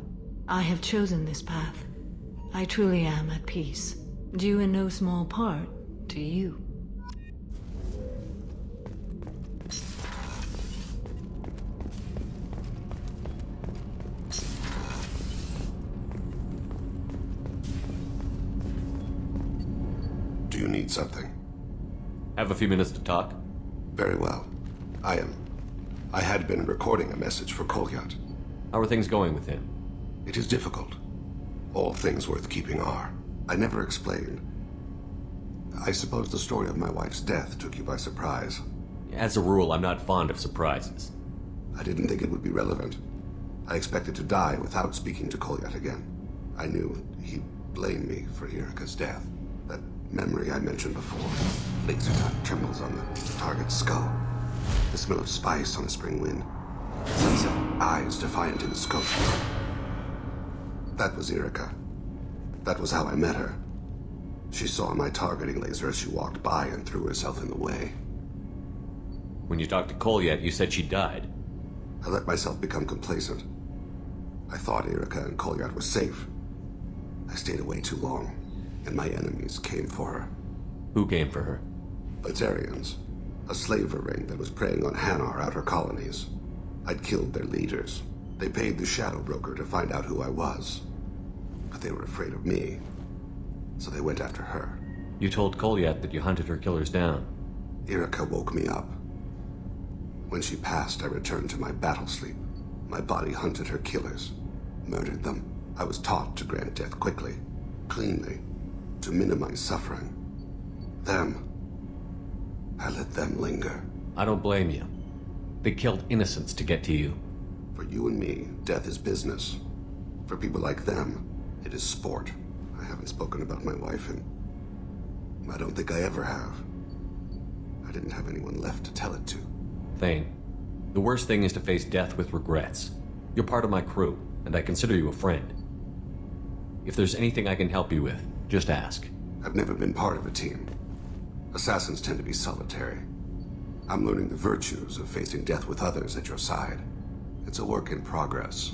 I have chosen this path. I truly am at peace. Due in no small part to you. Do you need something? Have a few minutes to talk? Very well. I had been recording a message for Kolyat. How are things going with him? It is difficult. All things worth keeping are. I never explained. I suppose the story of my wife's death took you by surprise. As a rule, I'm not fond of surprises. I didn't think it would be relevant. I expected to die without speaking to Kolyat again. I knew he'd blame me for Irika's death. That memory I mentioned before. Laser dot trembles on the target's skull. The smell of spice on a spring wind. Sunset eyes defiant in the scope. That was Irika. That was how I met her. She saw my targeting laser as she walked by and threw herself in the way. When you talked to Kolyat, you said she died. I let myself become complacent. I thought Irika and Kolyat were safe. I stayed away too long, and my enemies came for her. Who came for her? Batarians. A slaver ring that was preying on Hanar outer colonies. I'd killed their leaders. They paid the Shadow Broker to find out who I was. But they were afraid of me, so they went after her. You told Kolyat that you hunted her killers down. Irika woke me up. When she passed, I returned to my battle sleep. My body hunted her killers, murdered them. I was taught to grant death quickly, cleanly, to minimize suffering. I let them linger. I don't blame you. They killed innocents to get to you. For you and me, death is business. For people like them, it is sport. I haven't spoken about my wife, and I don't think I ever have. I didn't have anyone left to tell it to. Thane, the worst thing is to face death with regrets. You're part of my crew, and I consider you a friend. If there's anything I can help you with, just ask. I've never been part of a team. Assassins tend to be solitary. I'm learning the virtues of facing death with others at your side. It's a work in progress.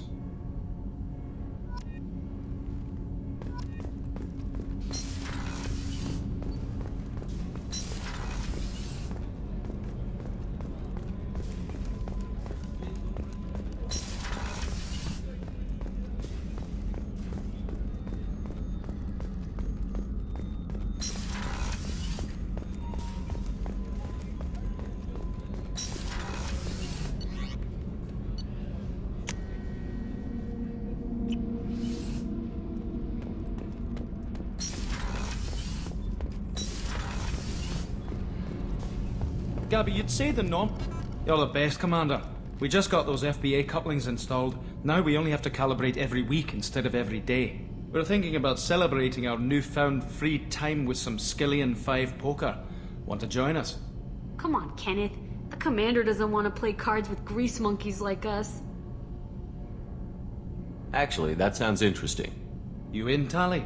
Gabby, you'd say the norm. You're the best, Commander. We just got those FBA couplings installed. Now we only have to calibrate every week instead of every day. We're thinking about celebrating our newfound free time with some Skillian 5 poker. Want to join us? Come on, Kenneth. The Commander doesn't want to play cards with grease monkeys like us. Actually, that sounds interesting. You in, Tally?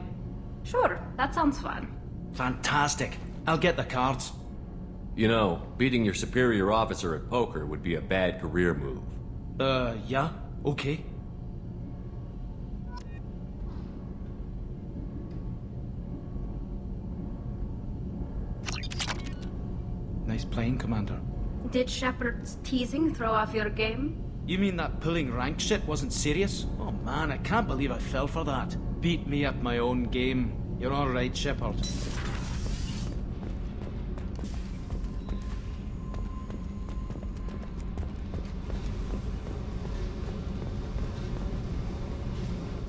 Sure, that sounds fun. Fantastic. I'll get the cards. You know, beating your superior officer at poker would be a bad career move. Yeah? Okay. Nice playing, Commander. Did Shepard's teasing throw off your game? You mean that pulling rank shit wasn't serious? Oh man, I can't believe I fell for that. Beat me at my own game. You're alright, Shepard.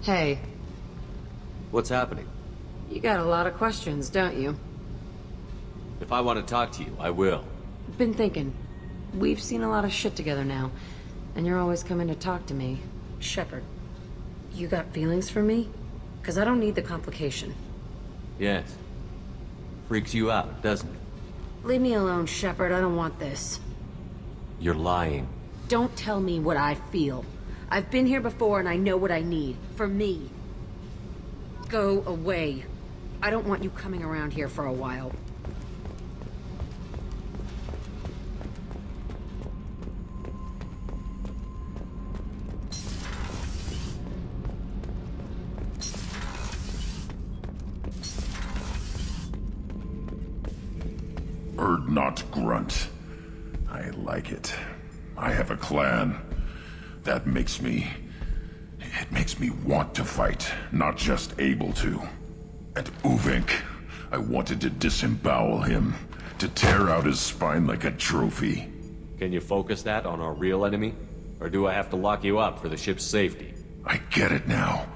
Hey. What's happening? You got a lot of questions, don't you? If I want to talk to you, I will. Been thinking. We've seen a lot of shit together now, and you're always coming to talk to me. Shepard, you got feelings for me? 'Cause I don't need the complication. Yes. Freaks you out, doesn't it? Leave me alone, Shepard. I don't want this. You're lying. Don't tell me what I feel. I've been here before and I know what I need. For me. Go away. I don't want you coming around here for a while. Not Grunt. I like it. I have a clan. That makes me... It makes me want to fight, not just able to. And Uvink, I wanted to disembowel him, to tear out his spine like a trophy. Can you focus that on our real enemy? Or do I have to lock you up for the ship's safety? I get it now.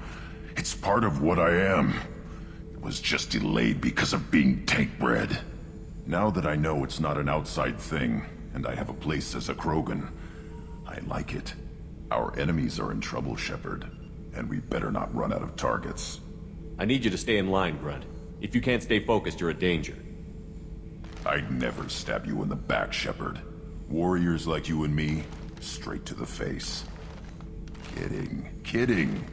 It's part of what I am. It was just delayed because of being tank bred. Now that I know it's not an outside thing, and I have a place as a Krogan, I like it. Our enemies are in trouble, Shepard, and we better not run out of targets. I need you to stay in line, Grunt. If you can't stay focused, you're a danger. I'd never stab you in the back, Shepard. Warriors like you and me, straight to the face. Kidding. Kidding.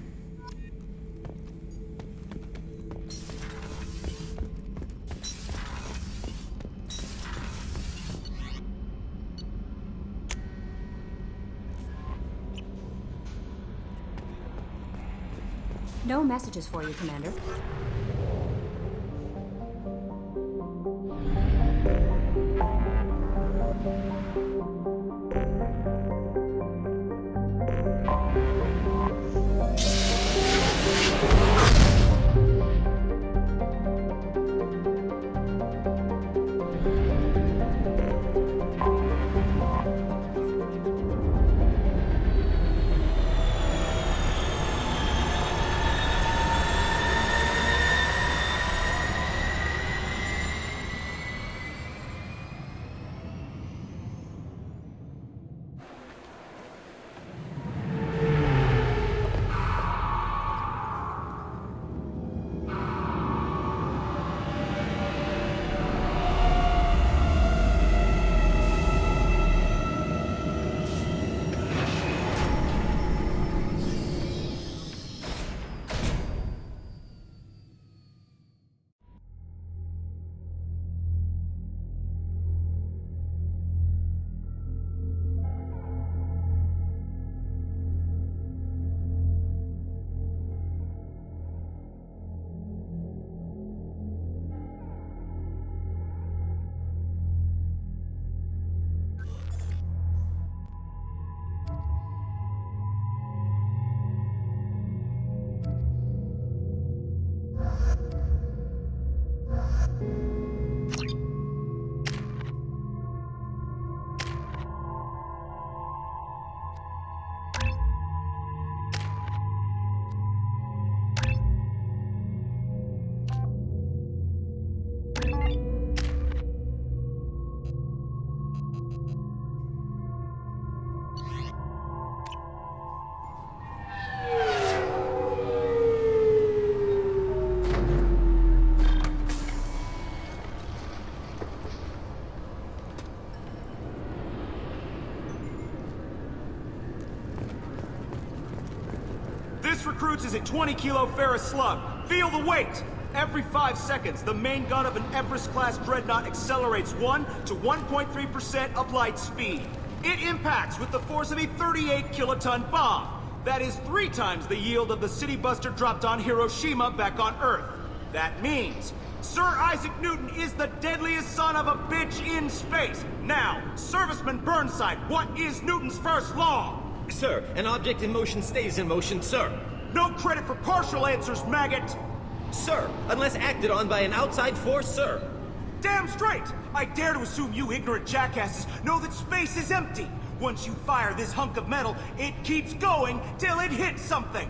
No messages for you, Commander. This recruits is a 20-kilo ferrous slug. Feel the weight! Every 5 seconds, the main gun of an Everest-class dreadnought accelerates 1 to 1.3% of light speed. It impacts with the force of a 38-kiloton bomb. That is 3 times the yield of the city buster dropped on Hiroshima back on Earth. That means Sir Isaac Newton is the deadliest son of a bitch in space. Now, Serviceman Burnside, what is Newton's first law? Sir, an object in motion stays in motion, sir. No credit for partial answers, maggot! Sir, unless acted on by an outside force, sir. Damn straight! I dare to assume you ignorant jackasses know that space is empty. Once you fire this hunk of metal, it keeps going till it hits something.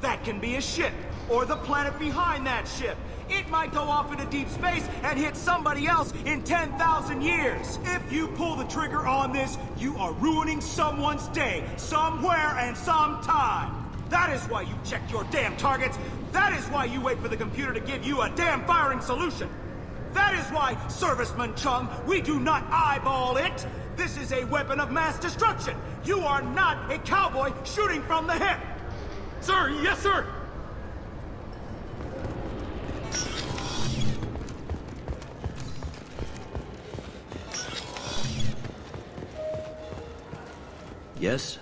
That can be a ship, or the planet behind that ship. It might go off into deep space and hit somebody else in 10,000 years. If you pull the trigger on this, you are ruining someone's day, somewhere and sometime. That is why you check your damn targets. That is why you wait for the computer to give you a damn firing solution. That is why, Serviceman Chung, we do not eyeball it. This is a weapon of mass destruction. You are not a cowboy shooting from the hip. Sir, yes, sir! Yes?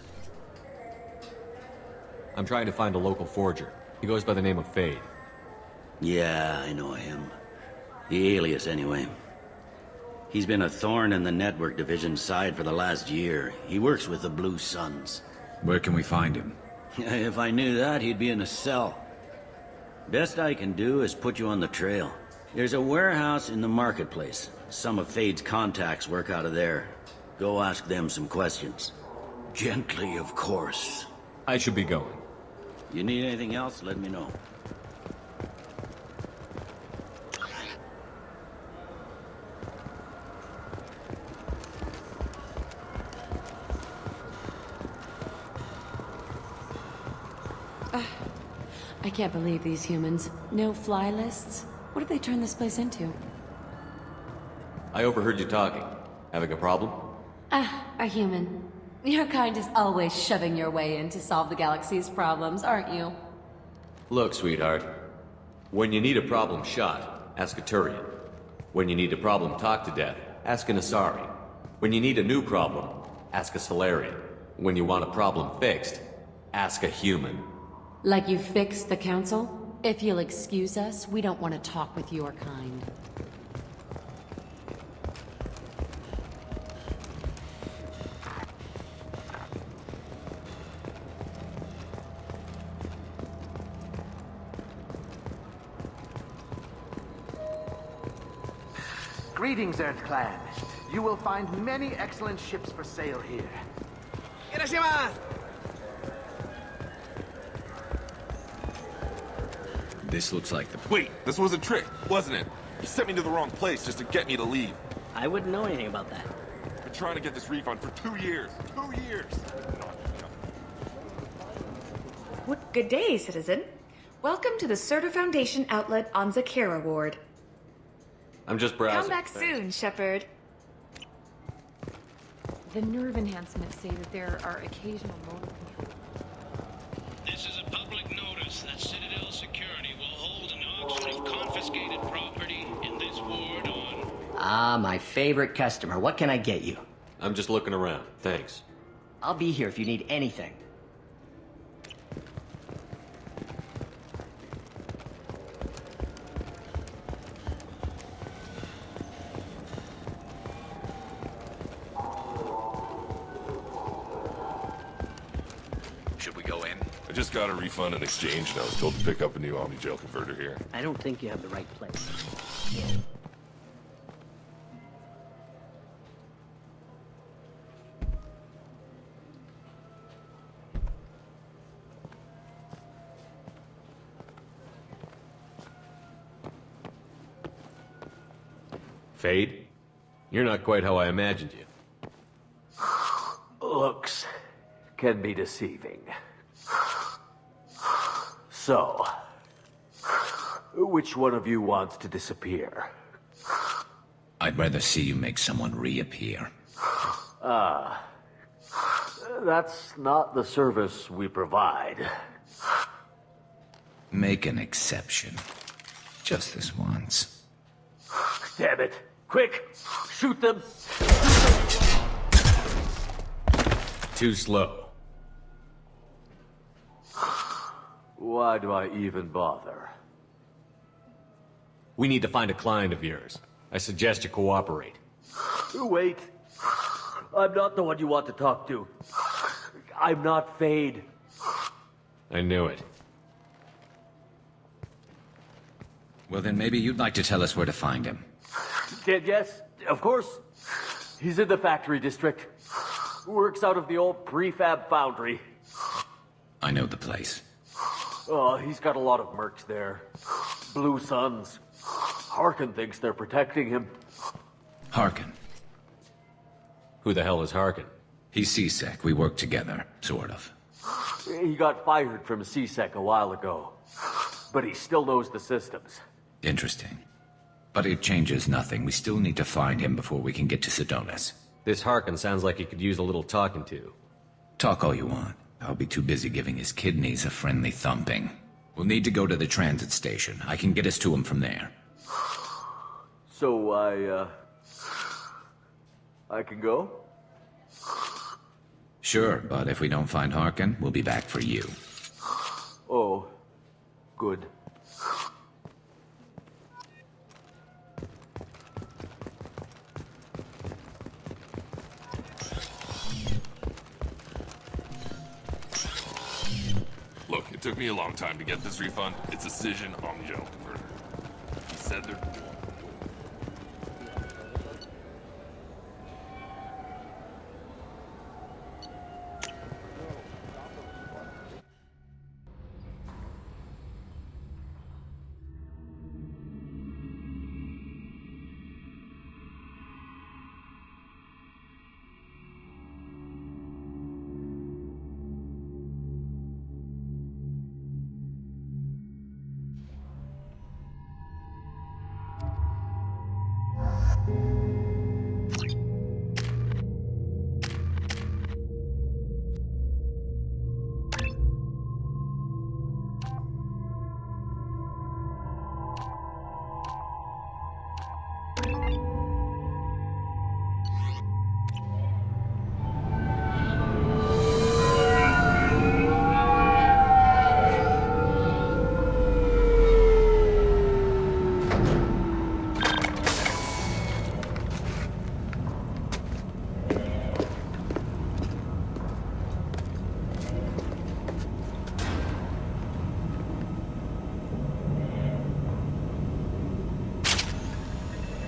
I'm trying to find a local forger. He goes by the name of Fade. Yeah, I know him. The alias, anyway. He's been a thorn in the network division's side for the last year. He works with the Blue Suns. Where can we find him? If I knew that, he'd be in a cell. Best I can do is put you on the trail. There's a warehouse in the marketplace. Some of Fade's contacts work out of there. Go ask them some questions. Gently, of course. I should be going. You need anything else, let me know. I can't believe these humans. No fly lists? What have they turned this place into? I overheard you talking. Having a problem? A human. Your kind is always shoving your way in to solve the galaxy's problems, aren't you? Look, sweetheart. When you need a problem shot, ask a Turian. When you need a problem talked to death, ask an Asari. When you need a new problem, ask a Solarian. When you want a problem fixed, ask a human. Like you fixed the council? If you'll excuse us, we don't want to talk with your kind. Greetings, Earth Clan. You will find many excellent ships for sale here. This looks like the... Wait, this was a trick, wasn't it? You sent me to the wrong place just to get me to leave. I wouldn't know anything about that. I've been trying to get this refund for 2 years. 2 years! What good day, citizen. Welcome to the Surtur Foundation outlet on Zakera Ward. I'm just browsing. Come back soon, Shepard. The nerve enhancements say that there are occasional motor control. This is a public notice that Citadel Security will hold an auction of confiscated property in this ward on... Ah, my favorite customer. What can I get you? I'm just looking around. Thanks. I'll be here if you need anything. I just got a refund in exchange, and I was told to pick up a new Omni-Gel converter here. I don't think you have the right place. Fade? You're not quite how I imagined you. Looks can be deceiving. So, which one of you wants to disappear? I'd rather see you make someone reappear. That's not the service we provide. Make an exception. Just this once. Damn it. Quick! Shoot them! Too slow. Why do I even bother? We need to find a client of yours. I suggest you cooperate. Wait. I'm not the one you want to talk to. I'm not Fade. I knew it. Well, then maybe you'd like to tell us where to find him. Yes, of course. He's in the factory district. Works out of the old prefab foundry. I know the place. Oh, he's got a lot of mercs there. Blue Suns. Harkin thinks they're protecting him. Harkin. Who the hell is Harkin? He's C-Sec. We work together, sort of. He got fired from C-Sec a while ago. But he still knows the systems. Interesting. But it changes nothing. We still need to find him before we can get to Sidonis. This Harkin sounds like he could use a little talking to. Talk all you want. I'll be too busy giving his kidneys a friendly thumping. We'll need to go to the transit station. I can get us to him from there. So I can go? Sure, but if we don't find Harkin, we'll be back for you. Oh, good. Look, it took me a long time to get this refund. It's a Cision Omni-Gel converter. He said they're...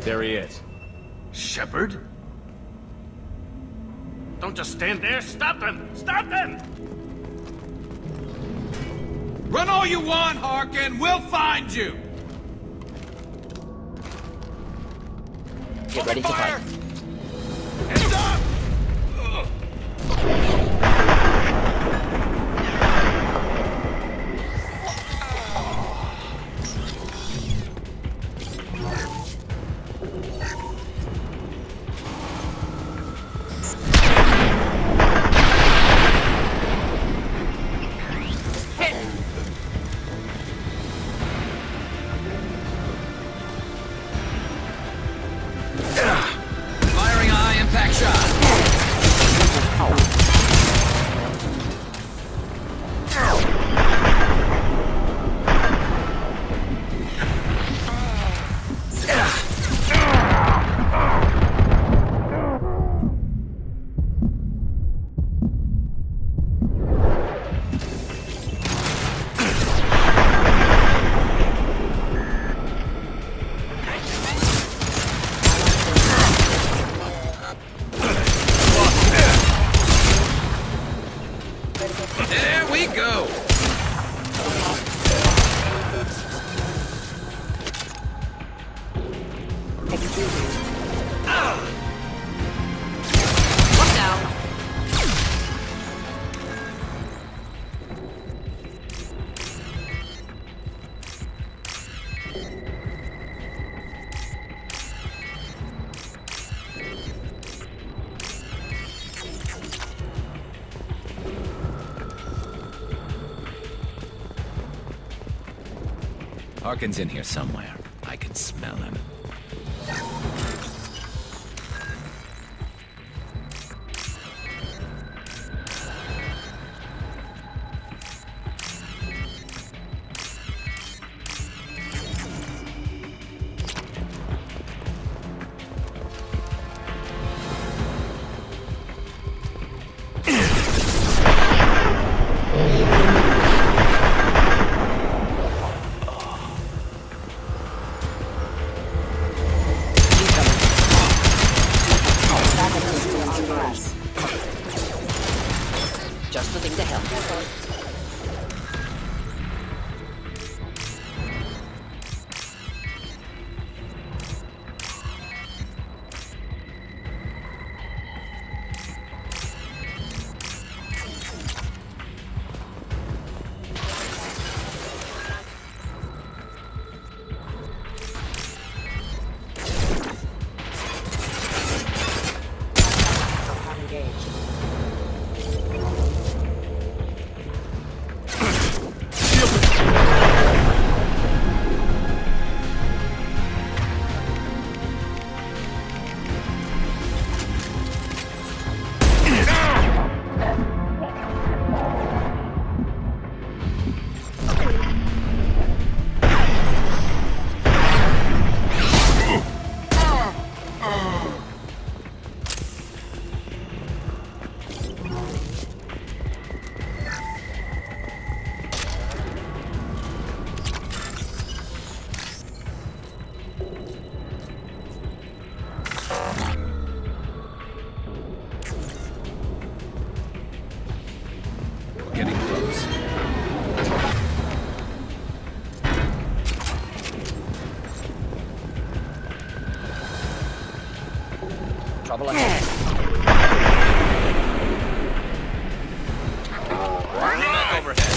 There he is. Shepard? Don't just stand there. Stop them! Stop them! Run all you want, Harkin. We'll find you. Get ready to fight. Heads up! Firing a high impact shot. There we go. What now? Harkin's in here somewhere. I can smell him. Just the thing to help. Getting close. Trouble ahead. Back overhead.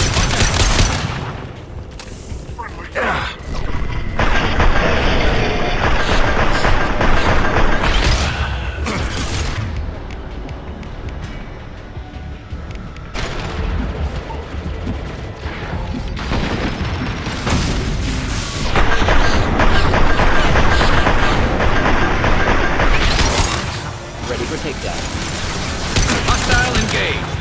for takedown. Hostile engaged.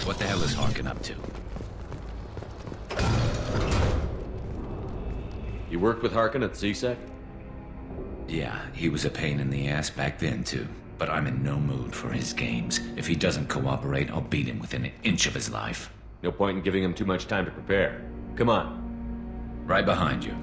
What the hell is Harkin up to? You worked with Harkin at CSEC? Yeah, he was a pain in the ass back then, too. But I'm in no mood for his games. If he doesn't cooperate, I'll beat him within an inch of his life. No point in giving him too much time to prepare. Come on. Right behind you.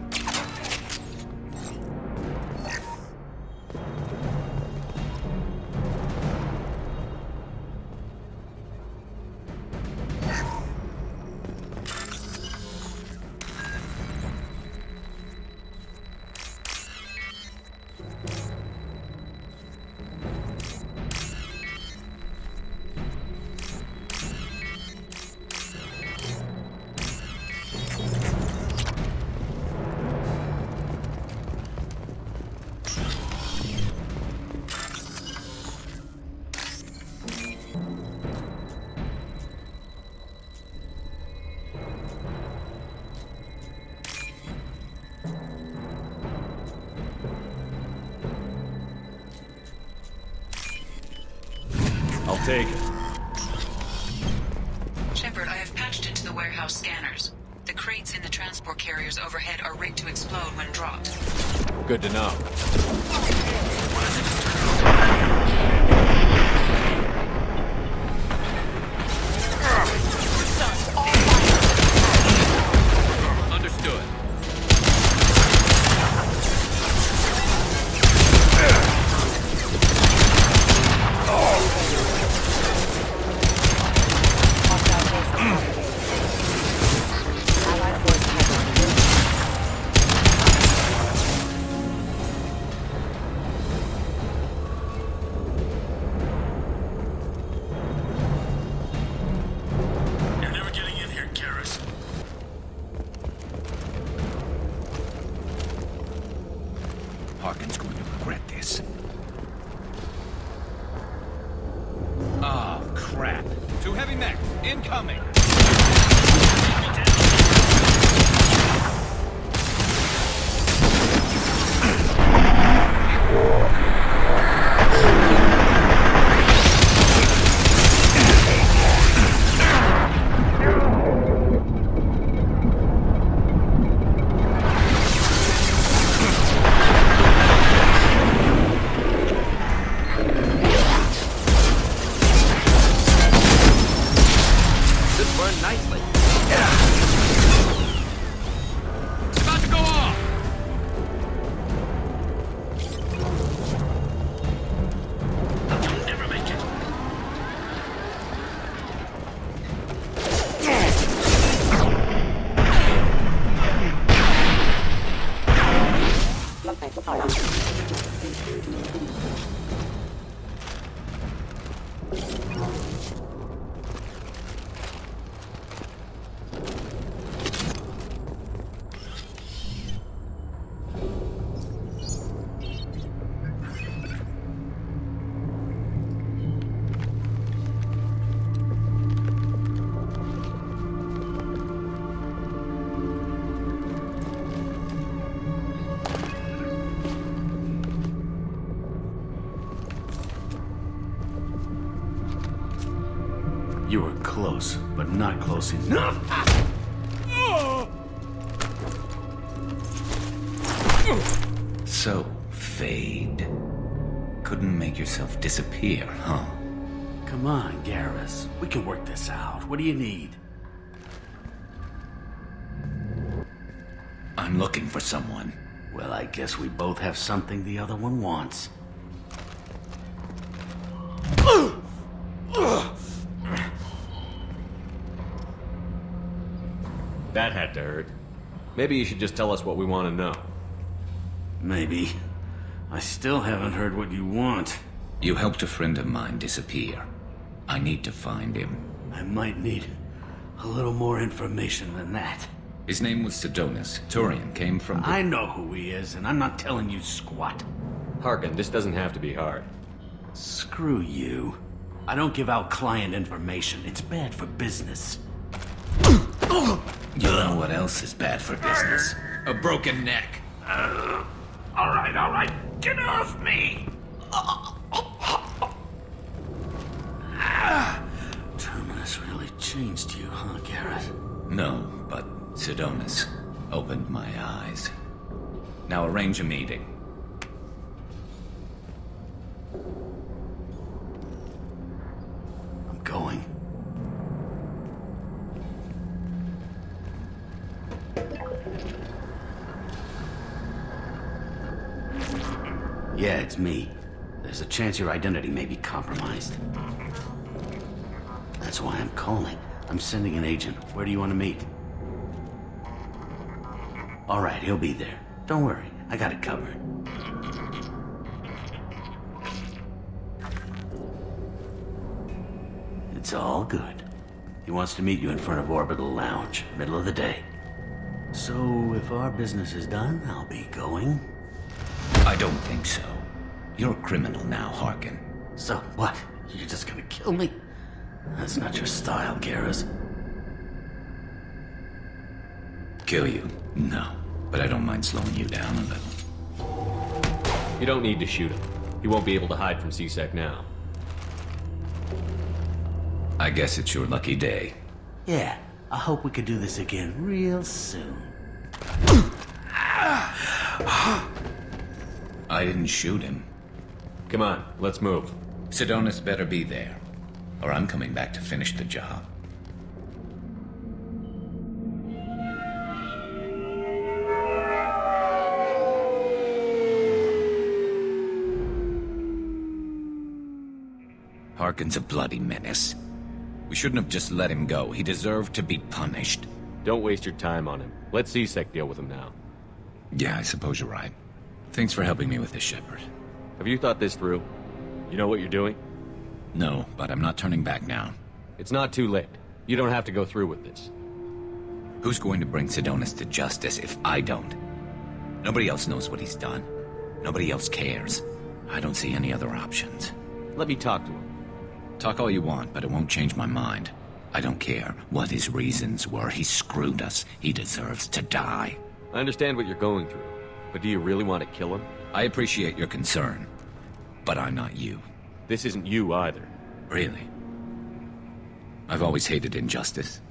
I'll take it. Shepard, I have patched into the warehouse scanners. The crates in the transport carriers overhead are rigged to explode when dropped. Good to know. Understood. You're never getting in here, Garrus. Harkin's going to regret this. Oh, crap. Two heavy mechs, incoming! This burned nicely. It's about to go off! You'll never make it. You were close, but not close enough. So, Fade. Couldn't make yourself disappear, huh? Come on, Garrus. We can work this out. What do you need? I'm looking for someone. Well, I guess we both have something the other one wants. That had to hurt. Maybe you should just tell us what we want to know. Maybe. I still haven't heard what you want. You helped a friend of mine disappear. I need to find him. I might need a little more information than that. His name was Sidonus. Turian came from I know who he is, and I'm not telling you squat. Harkin, this doesn't have to be hard. Screw you. I don't give out client information. It's bad for business. You know what else is bad for business? A broken neck. All right. Get off me! Terminus really changed you, huh, Garrus? No, but Sidonus opened my eyes. Now arrange a meeting. I'm going. Yeah, it's me. There's a chance your identity may be compromised. That's why I'm calling. I'm sending an agent. Where do you want to meet? All right, he'll be there. Don't worry, I got it covered. It's all good. He wants to meet you in front of Orbital Lounge, middle of the day. So, if our business is done, I'll be going. I don't think so. You're a criminal now, Harkin. So, what? You're just gonna kill me? That's not your style, Garrus. Kill you? No. But I don't mind slowing you down a little. You don't need to shoot him. He won't be able to hide from C-Sec now. I guess it's your lucky day. Yeah, I hope we could do this again real soon. I didn't shoot him. Come on, let's move. Sidonus better be there, or I'm coming back to finish the job. Harkin's a bloody menace. We shouldn't have just let him go. He deserved to be punished. Don't waste your time on him. Let C-Sec deal with him now. Yeah, I suppose you're right. Thanks for helping me with this, Shepard. Have you thought this through? You know what you're doing? No, but I'm not turning back now. It's not too late. You don't have to go through with this. Who's going to bring Sidonus to justice if I don't? Nobody else knows what he's done. Nobody else cares. I don't see any other options. Let me talk to him. Talk all you want, but it won't change my mind. I don't care what his reasons were. He screwed us. He deserves to die. I understand what you're going through, but do you really want to kill him? I appreciate your concern, but I'm not you. This isn't you either. Really? I've always hated injustice.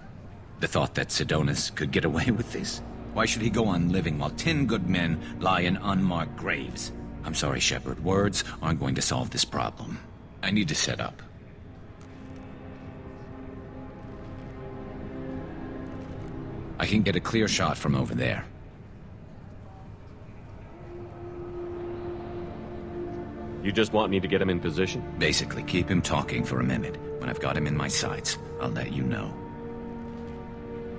The thought that Sidonus could get away with this. Why should he go on living while 10 good men lie in unmarked graves? I'm sorry, Shepard. Words aren't going to solve this problem. I need to set up. I can get a clear shot from over there. You just want me to get him in position? Basically, keep him talking for a minute. When I've got him in my sights, I'll let you know.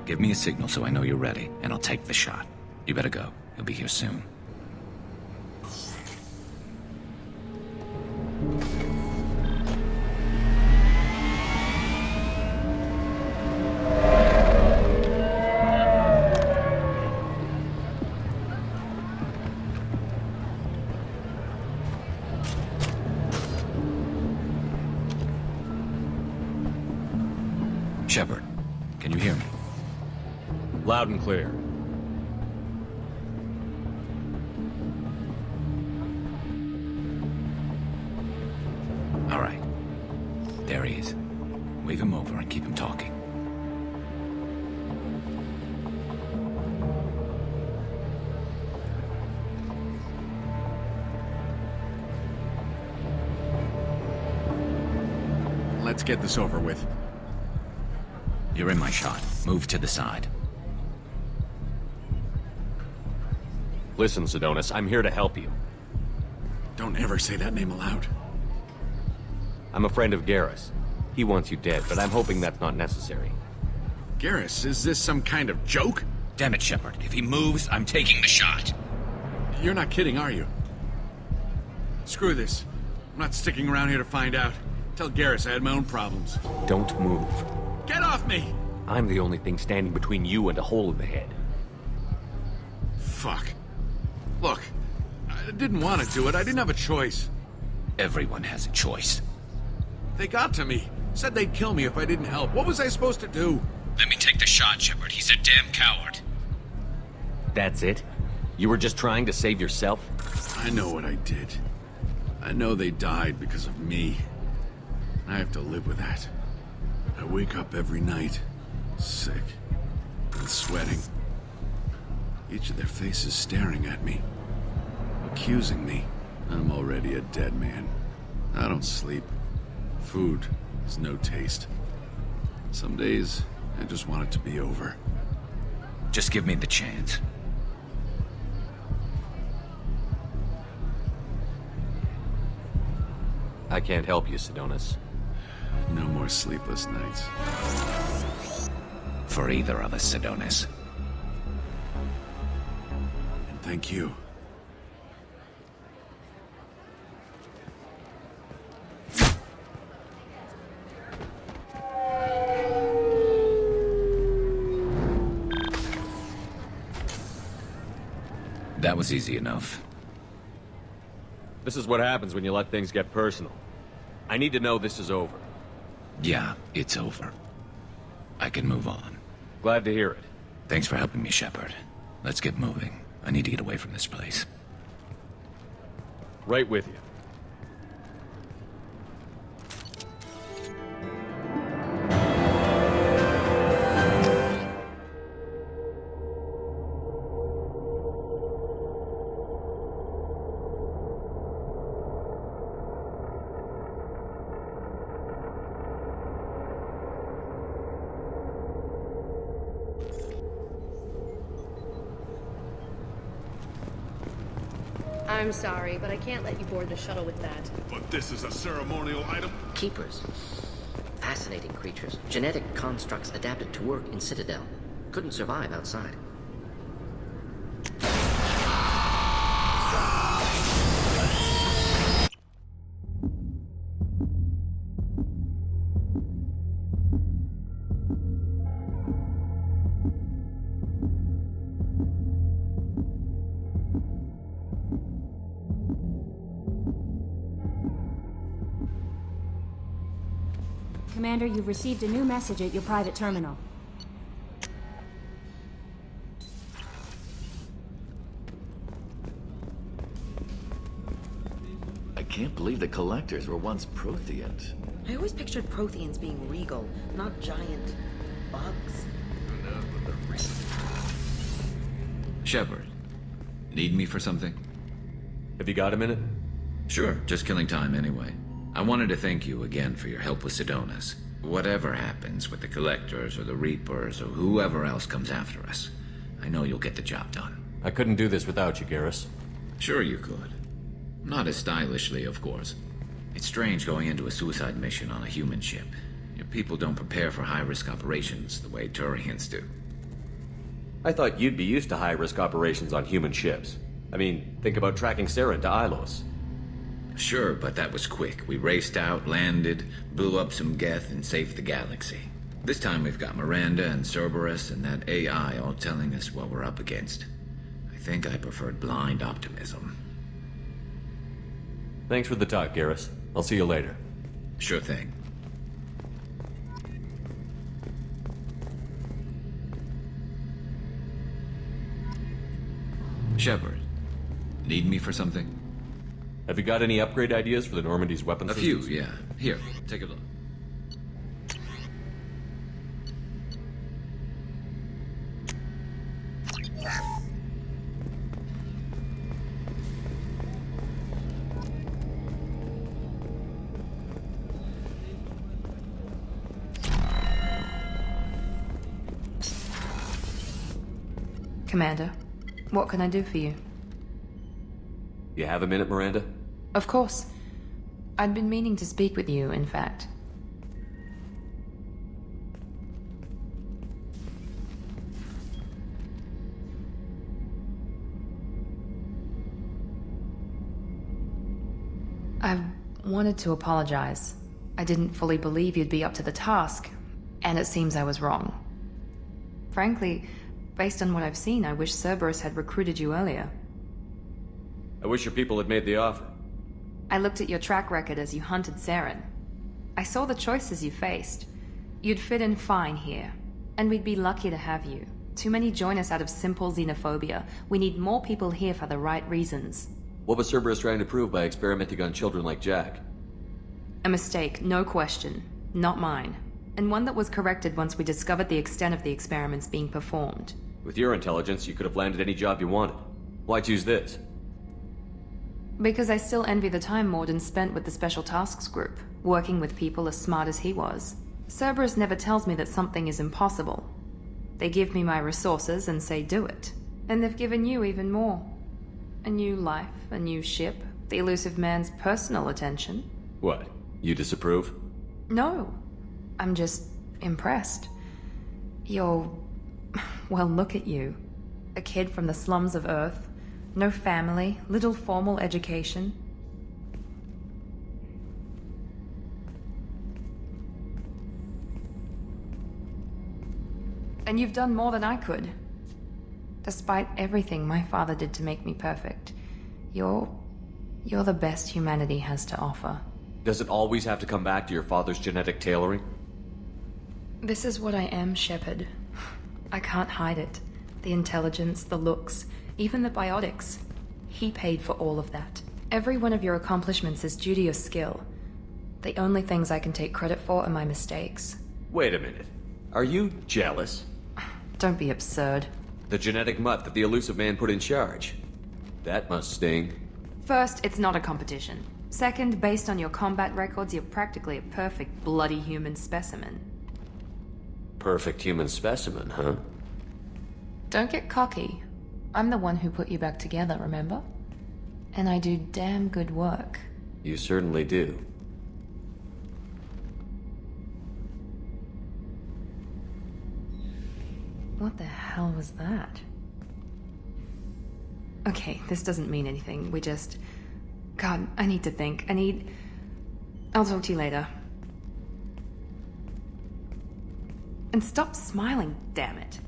Give me a signal so I know you're ready, and I'll take the shot. You better go. He'll be here soon. Shepard, can you hear me? Loud and clear. All right. There he is. Wave him over and keep him talking. Let's get this over with. You're in my shot. Move to the side. Listen, Sidonus, I'm here to help you. Don't ever say that name aloud. I'm a friend of Garrus. He wants you dead, but I'm hoping that's not necessary. Garrus, is this some kind of joke? Damn it, Shepard. If he moves, I'm taking the shot. You're not kidding, are you? Screw this. I'm not sticking around here to find out. Tell Garrus I had my own problems. Don't move. Get off me! I'm the only thing standing between you and a hole in the head. Fuck. Look, I didn't want to do it. I didn't have a choice. Everyone has a choice. They got to me. Said they'd kill me if I didn't help. What was I supposed to do? Let me take the shot, Shepard. He's a damn coward. That's it? You were just trying to save yourself? I know what I did. I know they died because of me. I have to live with that. I wake up every night, sick and sweating. Each of their faces staring at me, accusing me. I'm already a dead man. I don't sleep. Food has no taste. Some days, I just want it to be over. Just give me the chance. I can't help you, Sidonis. No more sleepless nights. For either of us, Sidonis. And thank you. That was easy enough. This is what happens when you let things get personal. I need to know this is over. Yeah, it's over. I can move on. Glad to hear it. Thanks for helping me, Shepard. Let's get moving. I need to get away from this place. Right with you. I'm sorry, but I can't let you board the shuttle with that. But this is a ceremonial item? Keepers. Fascinating creatures. Genetic constructs adapted to work in Citadel. Couldn't survive outside. Commander, you've received a new message at your private terminal. I can't believe the Collectors were once Protheant. I always pictured Protheans being regal, not giant bugs. Who knows what the reason? Shepard, need me for something? Have you got a minute? Sure, just killing time anyway. I wanted to thank you again for your help with Sidonis. Whatever happens with the Collectors or the Reapers or whoever else comes after us, I know you'll get the job done. I couldn't do this without you, Garrus. Sure you could. Not as stylishly, of course. It's strange going into a suicide mission on a human ship. Your people don't prepare for high-risk operations the way Turians do. I thought you'd be used to high-risk operations on human ships. I mean, think about tracking Sarah into Ilos. Sure, but that was quick. We raced out, landed, blew up some Geth, and saved the galaxy. This time we've got Miranda and Cerberus and that AI all telling us what we're up against. I think I preferred blind optimism. Thanks for the talk, Garrus. I'll see you later. Sure thing. Shepard, need me for something? Have you got any upgrade ideas for the Normandy's weapon systems? A few, yeah. Here, take a look. Commander, what can I do for you? You have a minute, Miranda? Of course. I'd been meaning to speak with you, in fact. I've wanted to apologize. I didn't fully believe you'd be up to the task, and it seems I was wrong. Frankly, based on what I've seen, I wish Cerberus had recruited you earlier. I wish your people had made the offer. I looked at your track record as you hunted Saren. I saw the choices you faced. You'd fit in fine here, and we'd be lucky to have you. Too many join us out of simple xenophobia. We need more people here for the right reasons. What was Cerberus trying to prove by experimenting on children like Jack? A mistake, no question. Not mine. And one that was corrected once we discovered the extent of the experiments being performed. With your intelligence, you could have landed any job you wanted. Why choose this? Because I still envy the time Mordin spent with the Special Tasks Group, working with people as smart as he was. Cerberus never tells me that something is impossible. They give me my resources and say do it. And they've given you even more. A new life, a new ship, the elusive man's personal attention. What? You disapprove? No. I'm just impressed. You're... well, look at you. A kid from the slums of Earth. No family, little formal education. And you've done more than I could. Despite everything my father did to make me perfect, you're the best humanity has to offer. Does it always have to come back to your father's genetic tailoring? This is what I am, Shepard. I can't hide it. The intelligence, the looks, even the biotics. He paid for all of that. Every one of your accomplishments is due to your skill. The only things I can take credit for are my mistakes. Wait a minute. Are you jealous? Don't be absurd. The genetic mutt that the elusive man put in charge. That must sting. First, it's not a competition. Second, based on your combat records, you're practically a perfect bloody human specimen. Perfect human specimen, huh? Don't get cocky. I'm the one who put you back together, remember? And I do damn good work. You certainly do. What the hell was that? Okay, this doesn't mean anything. We just... God, I need to think. I'll talk to you later. And stop smiling, damn it.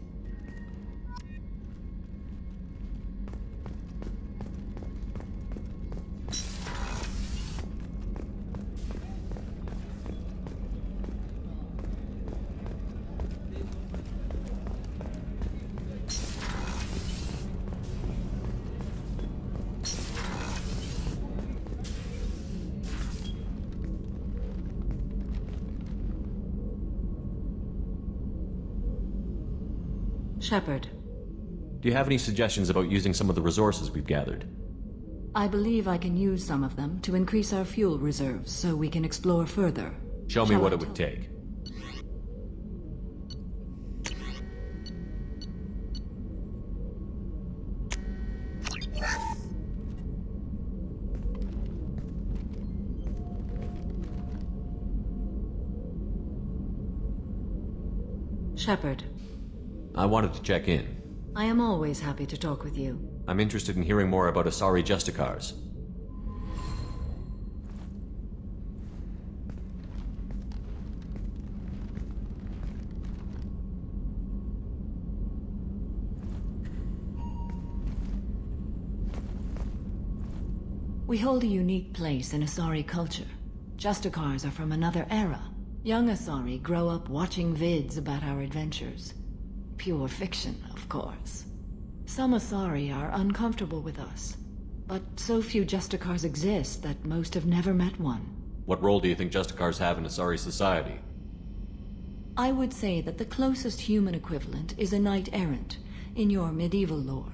Shepard. Do you have any suggestions about using some of the resources we've gathered? I believe I can use some of them to increase our fuel reserves so we can explore further. Show me what it would take. Shepard. I wanted to check in. I am always happy to talk with you. I'm interested in hearing more about Asari Justicars. We hold a unique place in Asari culture. Justicars are from another era. Young Asari grow up watching vids about our adventures. Pure fiction, of course. Some Asari are uncomfortable with us, but so few Justicars exist that most have never met one. What role do you think Justicars have in Asari society? I would say that the closest human equivalent is a knight-errant, in your medieval lore.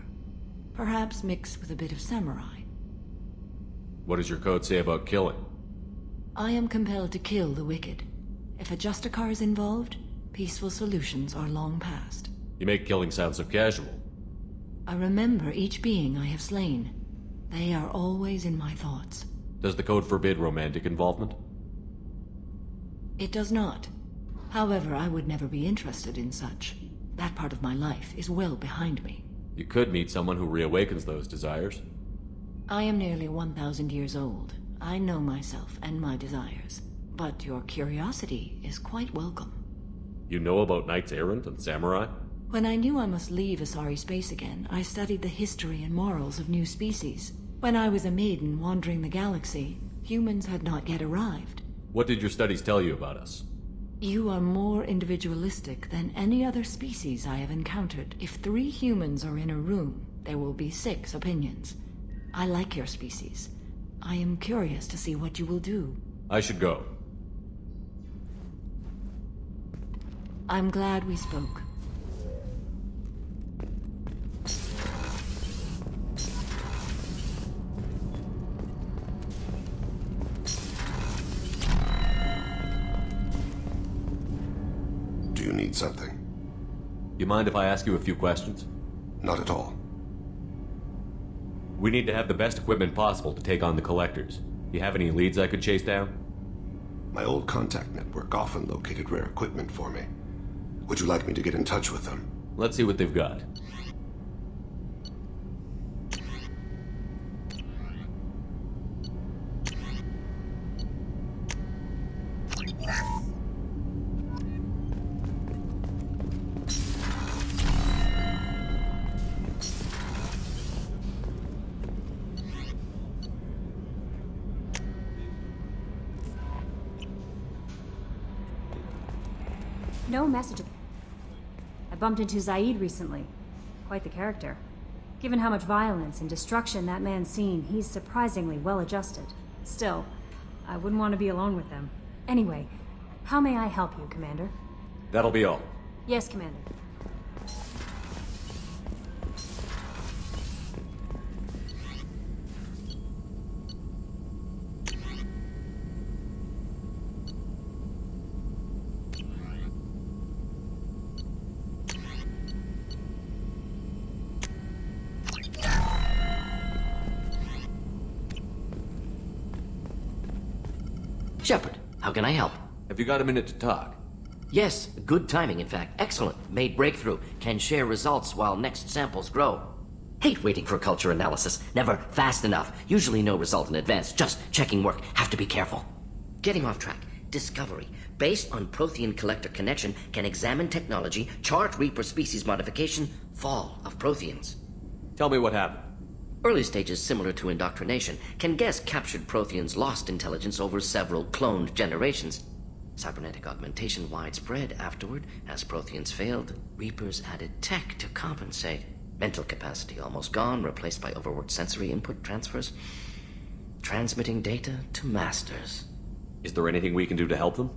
Perhaps mixed with a bit of samurai. What does your code say about killing? I am compelled to kill the wicked. If a Justicar is involved, peaceful solutions are long past. You make killing sound so casual. I remember each being I have slain. They are always in my thoughts. Does the code forbid romantic involvement? It does not. However, I would never be interested in such. That part of my life is well behind me. You could meet someone who reawakens those desires. I am nearly 1,000 years old. I know myself and my desires, but your curiosity is quite welcome. You know about knights errant and samurai? When I knew I must leave Asari space again, I studied the history and morals of new species. When I was a maiden wandering the galaxy, humans had not yet arrived. What did your studies tell you about us? You are more individualistic than any other species I have encountered. If 3 humans are in a room, there will be 6 opinions. I like your species. I am curious to see what you will do. I should go. I'm glad we spoke. Do you need something? You mind if I ask you a few questions? Not at all. We need to have the best equipment possible to take on the Collectors. You have any leads I could chase down? My old contact network often located rare equipment for me. Would you like me to get in touch with them? Let's see what they've got. No message. I bumped into Zaid recently. Quite the character. Given how much violence and destruction that man's seen, he's surprisingly well adjusted. Still, I wouldn't want to be alone with them. Anyway, how may I help you, Commander? That'll be all. Yes, Commander. Shepard, how can I help? Have you got a minute to talk? Yes, good timing, in fact. Excellent. Made breakthrough. Can share results while next samples grow. Hate waiting for culture analysis. Never fast enough. Usually no result in advance. Just checking work. Have to be careful. Getting off track. Discovery. Based on Prothean collector connection, can examine technology, chart Reaper species modification, fall of Protheans. Tell me what happened. Early stages similar to indoctrination. Can guess captured Protheans lost intelligence over several cloned generations. Cybernetic augmentation widespread afterward. As Protheans failed, Reapers added tech to compensate. Mental capacity almost gone, replaced by overworked sensory input transfers. Transmitting data to masters. Is there anything we can do to help them?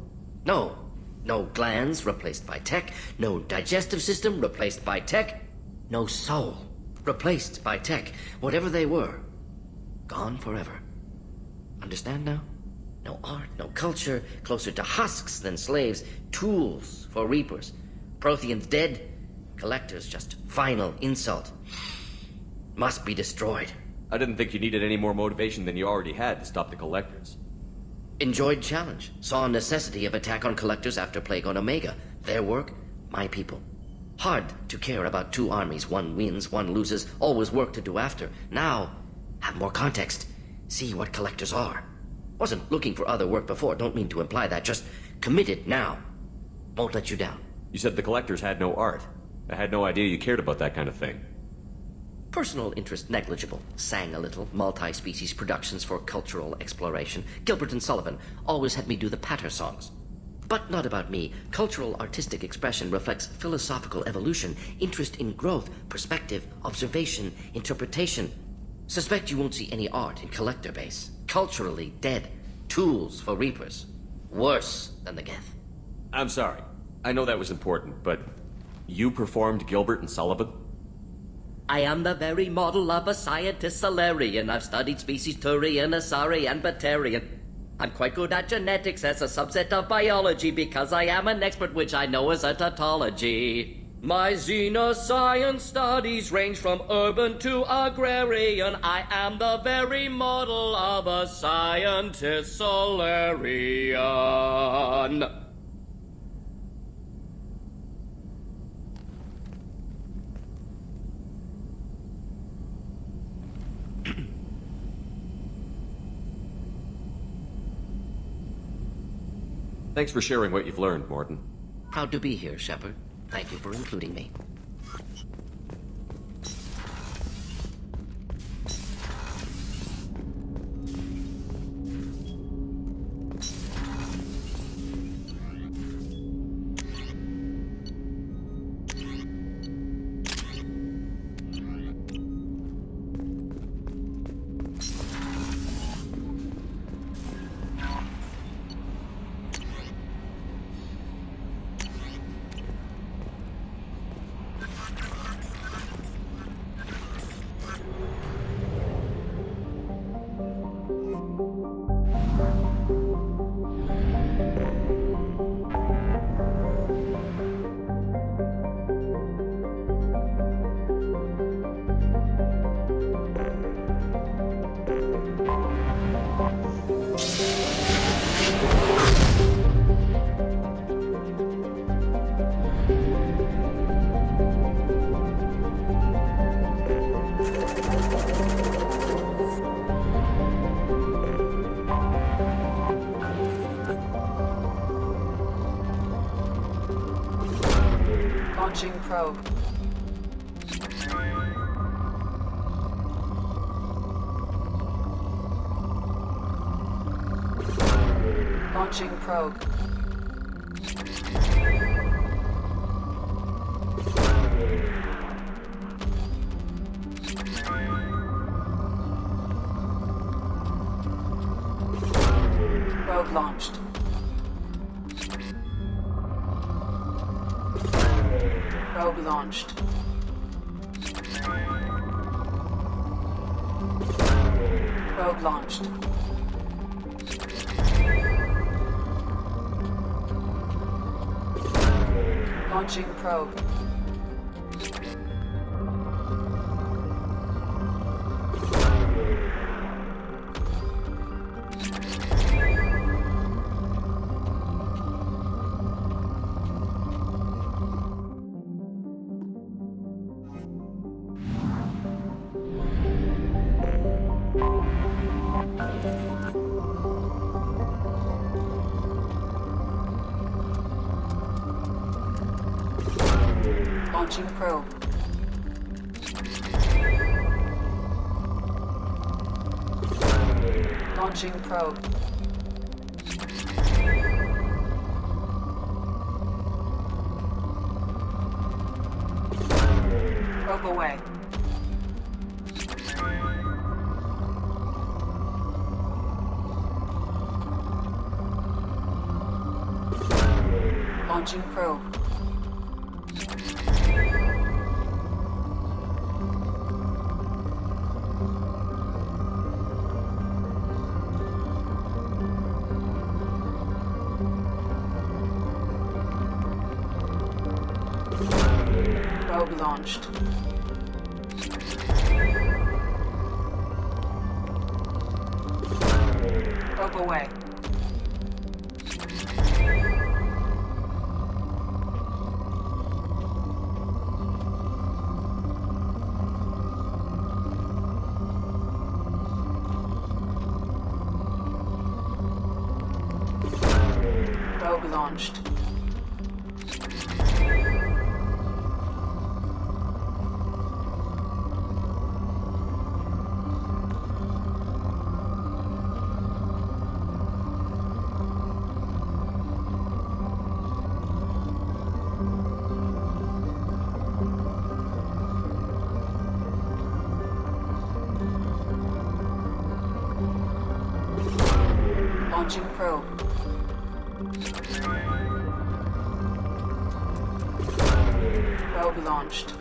No. No glands replaced by tech. No digestive system replaced by tech. No soul replaced by tech. Whatever they were, gone forever. Understand now? No art, no culture, closer to husks than slaves, tools for Reapers. Protheans dead, collectors just final insult. Must be destroyed. I didn't think you needed any more motivation than you already had to stop the Collectors. Enjoyed challenge. Saw necessity of attack on collectors after Plague on Omega. Their work, my people. Hard to care about 2 armies. One wins, one loses. Always work to do after. Now, have more context. See what collectors are. Wasn't looking for other work before. Don't mean to imply that. Just committed now. Won't let you down. You said the Collectors had no art. I had no idea you cared about that kind of thing. Personal interest negligible. Sang a little. Multi-species productions for cultural exploration. Gilbert and Sullivan always had me do the patter songs. But not about me. Cultural artistic expression reflects philosophical evolution, interest in growth, perspective, observation, interpretation. Suspect you won't see any art in collector base. Culturally dead. Tools for Reapers. Worse than the Geth. I'm sorry. I know that was important, but you performed Gilbert and Sullivan? I am the very model of a scientist Solarian. I've studied species Turian, Asari, and Batarian. I'm quite good at genetics as a subset of biology because I am an expert, which I know is a tautology. My xenoscience studies range from urban to agrarian. I am the very model of a scientist Solarian. Thanks for sharing what you've learned, Mordin. Proud to be here, Shepard. Thank you for including me. Launching probe. Launching probe. Probe launched. Probe launched. Probe launched. Launching probe. Launching probe. Launching probe. Probe away. Launching probe. Probe launched. Probe away. Probe launched. Launching probe. Probe launched.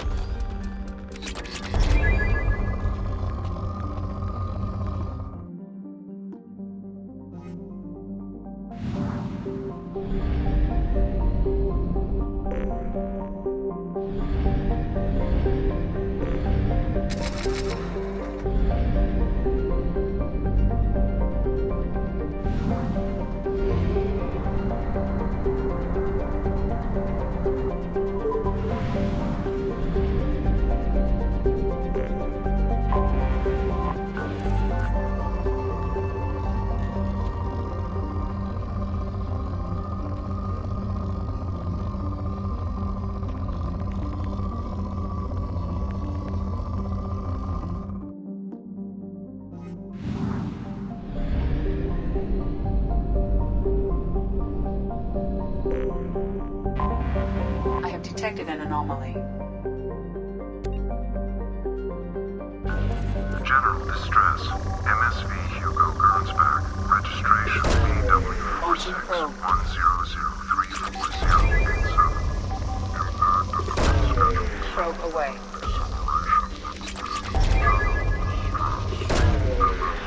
detected an anomaly. General distress. MSV Hugo Gernsback. Registration BW46103408. Probe away.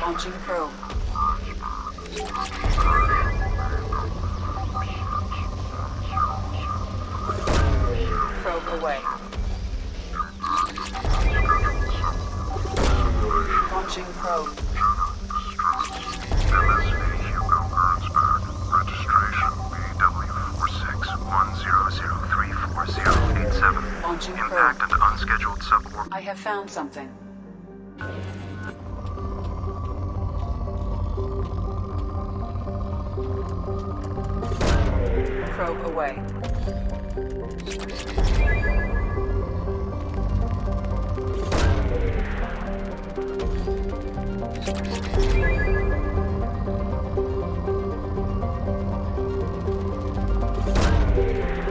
Launching probe. Probe away. Launching probe. MSV Hugo Gernsback. Registration BW4610034087. Launching Impact probe. into unscheduled suborbit. I have found something. Probe away.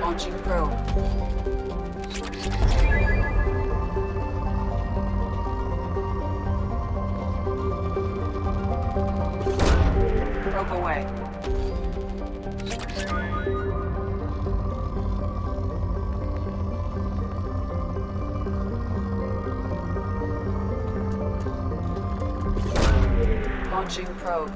Launching probe. Probe away. Launching probe.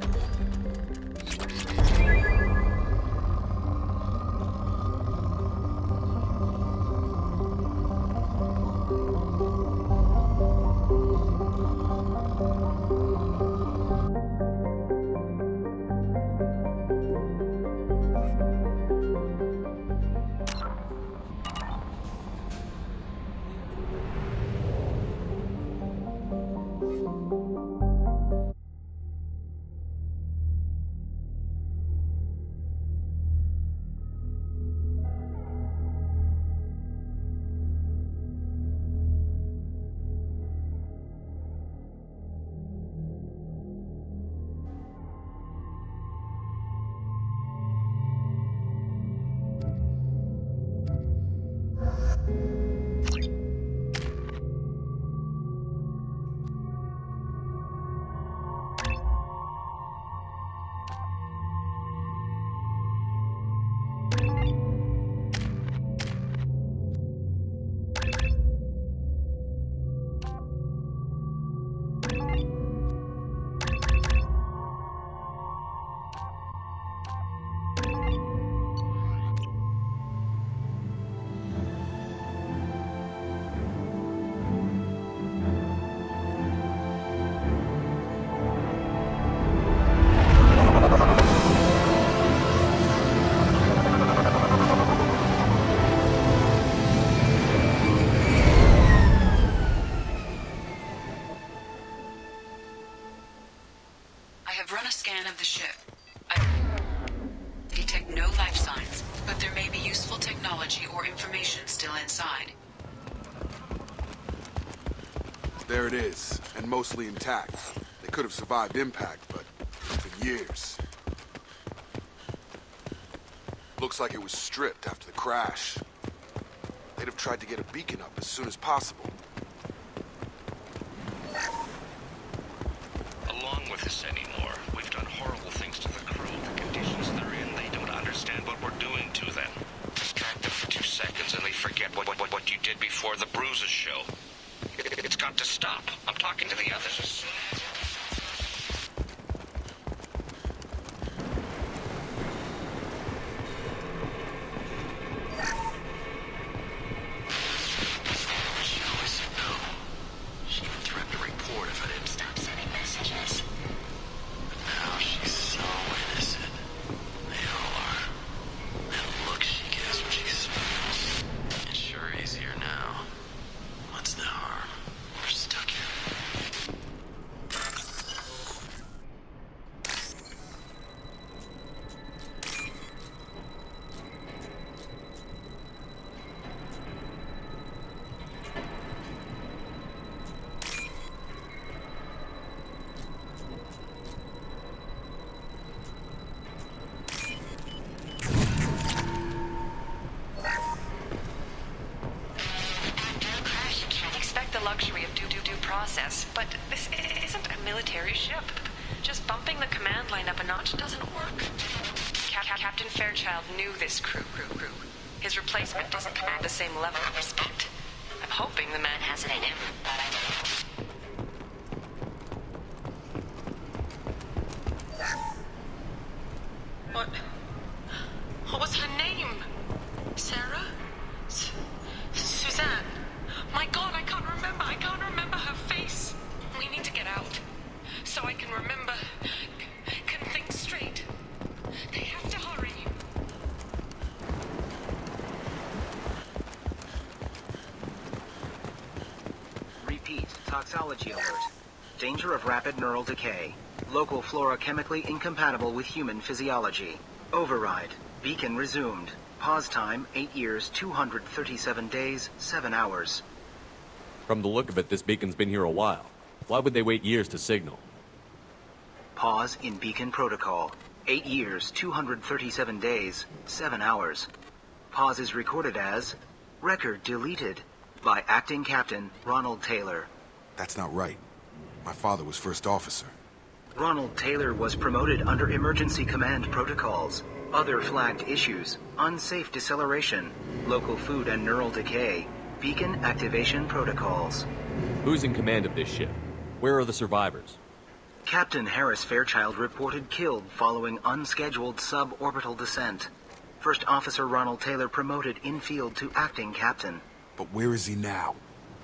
Of the ship. I detect no life signs, but there may be useful technology or information still inside. There it is, and mostly intact. They could have survived impact, but for years. Looks like it was stripped after the crash. They'd have tried to get a beacon up as soon as possible. Along with this anymore. We've done horrible things to the crew. The conditions they're in, they don't understand what we're doing to them. Distract them for 2 seconds and they forget what you did before the bruises show. It's got to stop. I'm talking to the others. process, but this isn't a military ship. Just bumping the command line up a notch doesn't work. Captain Fairchild knew this crew. His replacement doesn't command the same level of respect. I'm hoping the man has it in him, but I don't. What was her name? Sarah? Suzanne? My God, I can't remember her face. We need to get out. So I can remember, can think straight. They have to hurry. Repeat, toxology alert. Danger of rapid neural decay. Local flora chemically incompatible with human physiology. Override. Beacon resumed. Pause time, 8 years, 237 days, 7 hours. From the look of it, this beacon's been here a while. Why would they wait years to signal? Pause in beacon protocol. 8 years, 237 days, 7 hours. Pause is recorded as record deleted by Acting Captain Ronald Taylor. That's not right. My father was first officer. Ronald Taylor was promoted under emergency command protocols. Other flagged issues: unsafe deceleration, local food and neural decay, beacon activation protocols. Who's in command of this ship? Where are the survivors? Captain Harris Fairchild reported killed following unscheduled suborbital descent. First Officer Ronald Taylor promoted in-field to acting captain. But where is he now?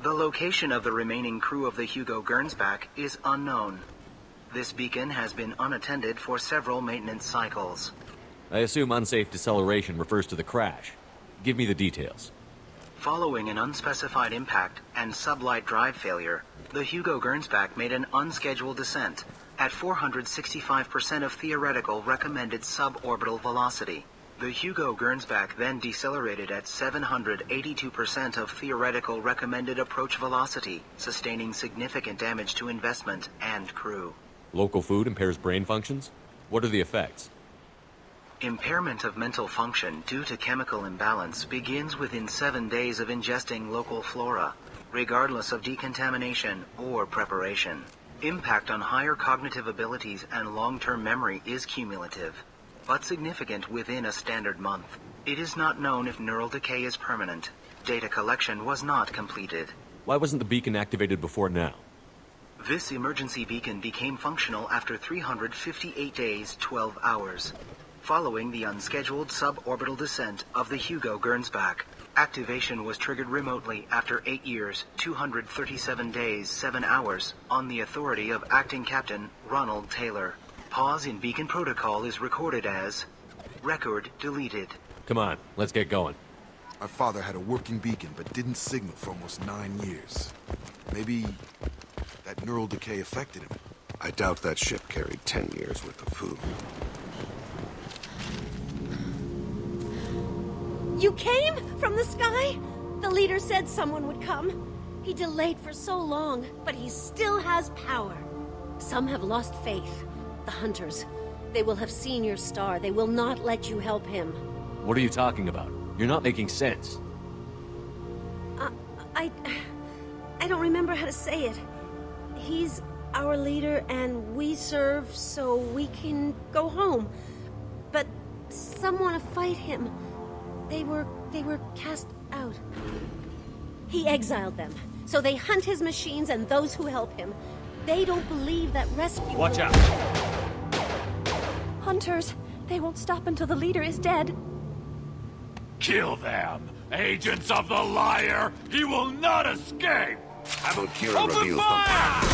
The location of the remaining crew of the Hugo Gernsback is unknown. This beacon has been unattended for several maintenance cycles. I assume unsafe deceleration refers to the crash. Give me the details. Following an unspecified impact and sublight drive failure, the Hugo Gernsback made an unscheduled descent at 465% of theoretical recommended suborbital velocity. The Hugo Gernsback then decelerated at 782% of theoretical recommended approach velocity, sustaining significant damage to investment and crew. Local food impairs brain functions? What are the effects? Impairment of mental function due to chemical imbalance begins within 7 days of ingesting local flora, regardless of decontamination or preparation. Impact on higher cognitive abilities and long-term memory is cumulative, but significant within a standard month. It is not known if neural decay is permanent. Data collection was not completed. Why wasn't the beacon activated before now? This emergency beacon became functional after 358 days, 12 hours. Following the unscheduled suborbital descent of the Hugo Gernsback, activation was triggered remotely after 8 years, 237 days, 7 hours, on the authority of Acting Captain Ronald Taylor. Pause in beacon protocol is recorded as record deleted. Come on, let's get going. My father had a working beacon but didn't signal for almost 9 years. Maybe that neural decay affected him. I doubt that ship carried 10 years worth of food. You came? From the sky? The leader said someone would come. He delayed for so long, but he still has power. Some have lost faith. The hunters. They will have seen your star. They will not let you help him. What are you talking about? You're not making sense. I don't remember how to say it. He's our leader and we serve so we can go home. But some want to fight him. They were cast out. He exiled them, so they hunt his machines and those who help him. They don't believe that rescue... Watch out! Hunters, they won't stop until the leader is dead. Kill them! Agents of the liar! He will not escape! Abu Kira Open reveals fire!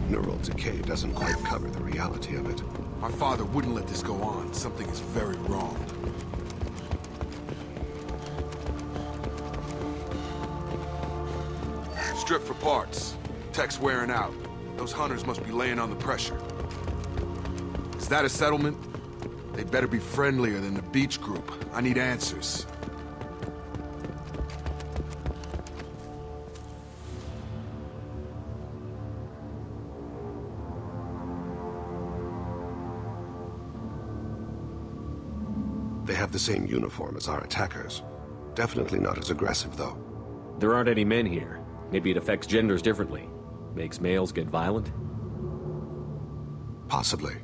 Neural decay doesn't quite cover the reality of it. My father wouldn't let this go on. Something is very wrong. Strip for parts. Tech's wearing out. Those hunters must be laying on the pressure. Is that a settlement? They better be friendlier than the beach group. I need answers. They have the same uniform as our attackers. Definitely not as aggressive, though. There aren't any men here. Maybe it affects genders differently. Makes males get violent? Possibly.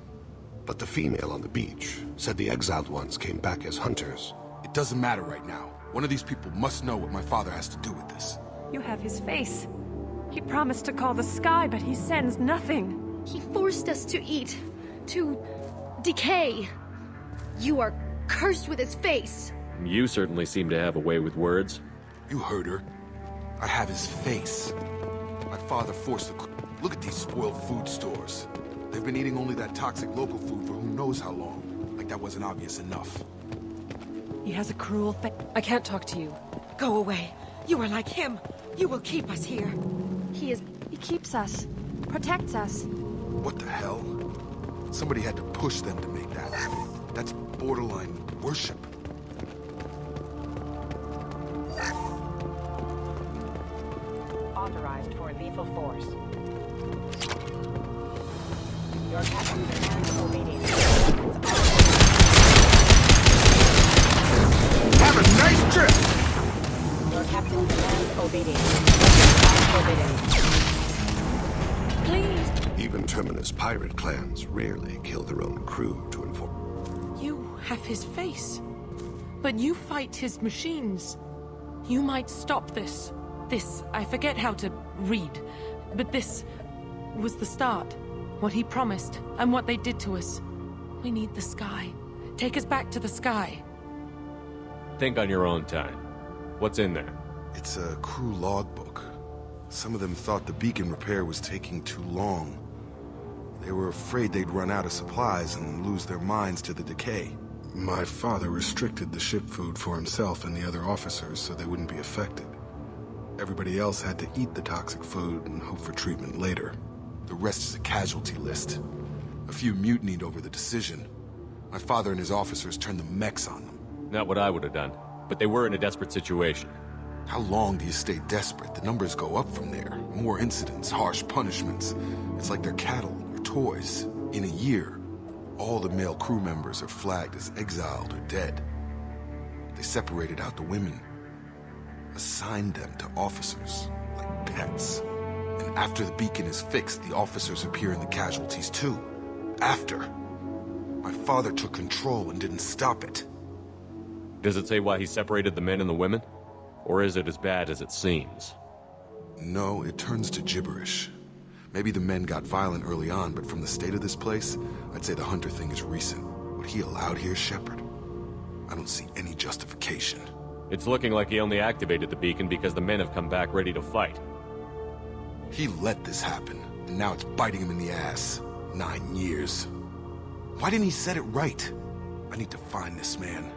But the female on the beach said the exiled ones came back as hunters. It doesn't matter right now. One of these people must know what my father has to do with this. You have his face. He promised to call the sky, but he sends nothing. He forced us to eat, to decay. You are cursed with his face. You certainly seem to have a way with words. You heard her. I have his face. My father forced the... Look at these spoiled food stores. They've been eating only that toxic local food for who knows how long. Like that wasn't obvious enough. He has a cruel face. I can't talk to you. Go away. You are like him. You will keep us here. He keeps us. Protects us. What the hell? Somebody had to push them to make that happen. That's borderline worship. Authorized for lethal force. Your captain demands obedience. Have a nice trip! Your captain demands obedience. Forbidden. Please. Even Terminus pirate clans rarely kill their own crew to inform. You have his face. But you fight his machines. You might stop this. This, I forget how to read. But this was the start. What he promised, and what they did to us. We need the sky. Take us back to the sky. Think on your own time. What's in there? It's a crew logbook. Some of them thought the beacon repair was taking too long. They were afraid they'd run out of supplies and lose their minds to the decay. My father restricted the ship food for himself and the other officers so they wouldn't be affected. Everybody else had to eat the toxic food and hope for treatment later. The rest is a casualty list. A few mutinied over the decision. My father and his officers turned the mechs on them. Not what I would have done, but they were in a desperate situation. How long do you stay desperate? The numbers go up from there. More incidents, harsh punishments. It's like they're cattle or toys. In a year, all the male crew members are flagged as exiled or dead. They separated out the women, assigned them to officers, like pets. And after the beacon is fixed, the officers appear in the casualties too. After. My father took control and didn't stop it. Does it say why he separated the men and the women? Or is it as bad as it seems? No, it turns to gibberish. Maybe the men got violent early on, but from the state of this place, I'd say the hunter thing is recent. What he allowed here, Shepard, I don't see any justification. It's looking like he only activated the beacon because the men have come back ready to fight. He let this happen, and now it's biting him in the ass. 9 years. Why didn't he set it right? I need to find this man.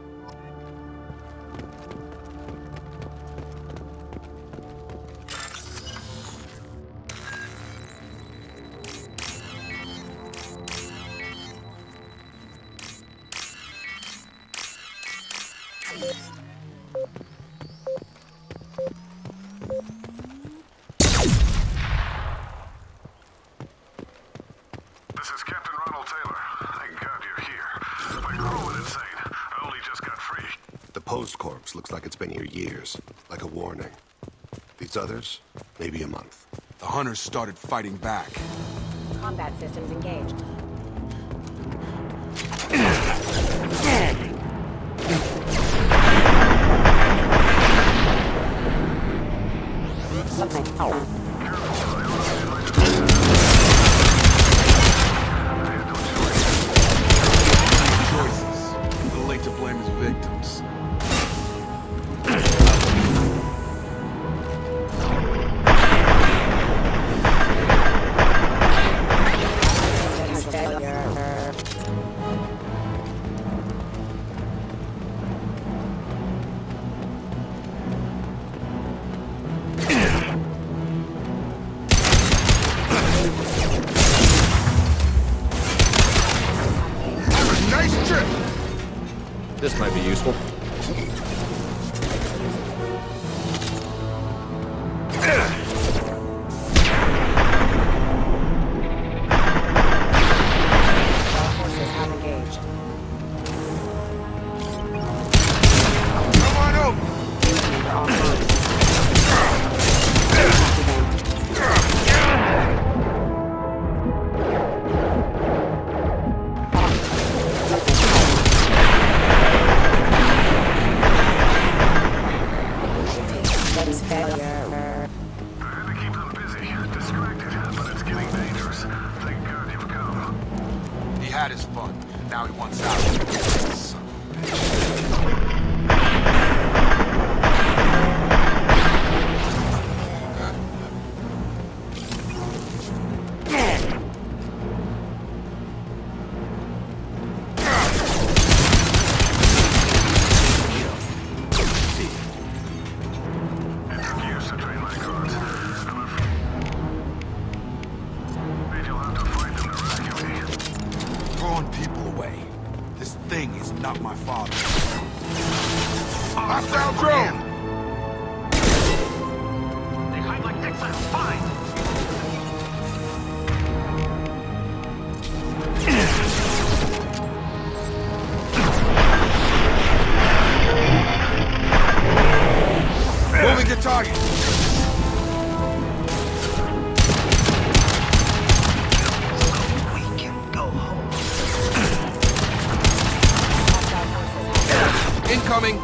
This is Captain Ronald Taylor. Thank God you're here. My crew went insane. I only just got free. The post corpse looks like it's been here years, like a warning. These others, maybe a month. The hunters started fighting back. Combat systems engaged. Choices. Too late to blame his victims. Forces have engaged. Come on over! That is failure. I had to keep them busy, distracted, but it's getting dangerous. Thank God you've come. He had his fun. Now he wants out. Son of a It took years to train my guards. I'm afraid you'll have to fight them to rescue me. throwing people away. This thing is not my father. Hostile drone! They hide like exiles. Fine. Moving to target. We can go home. Incoming.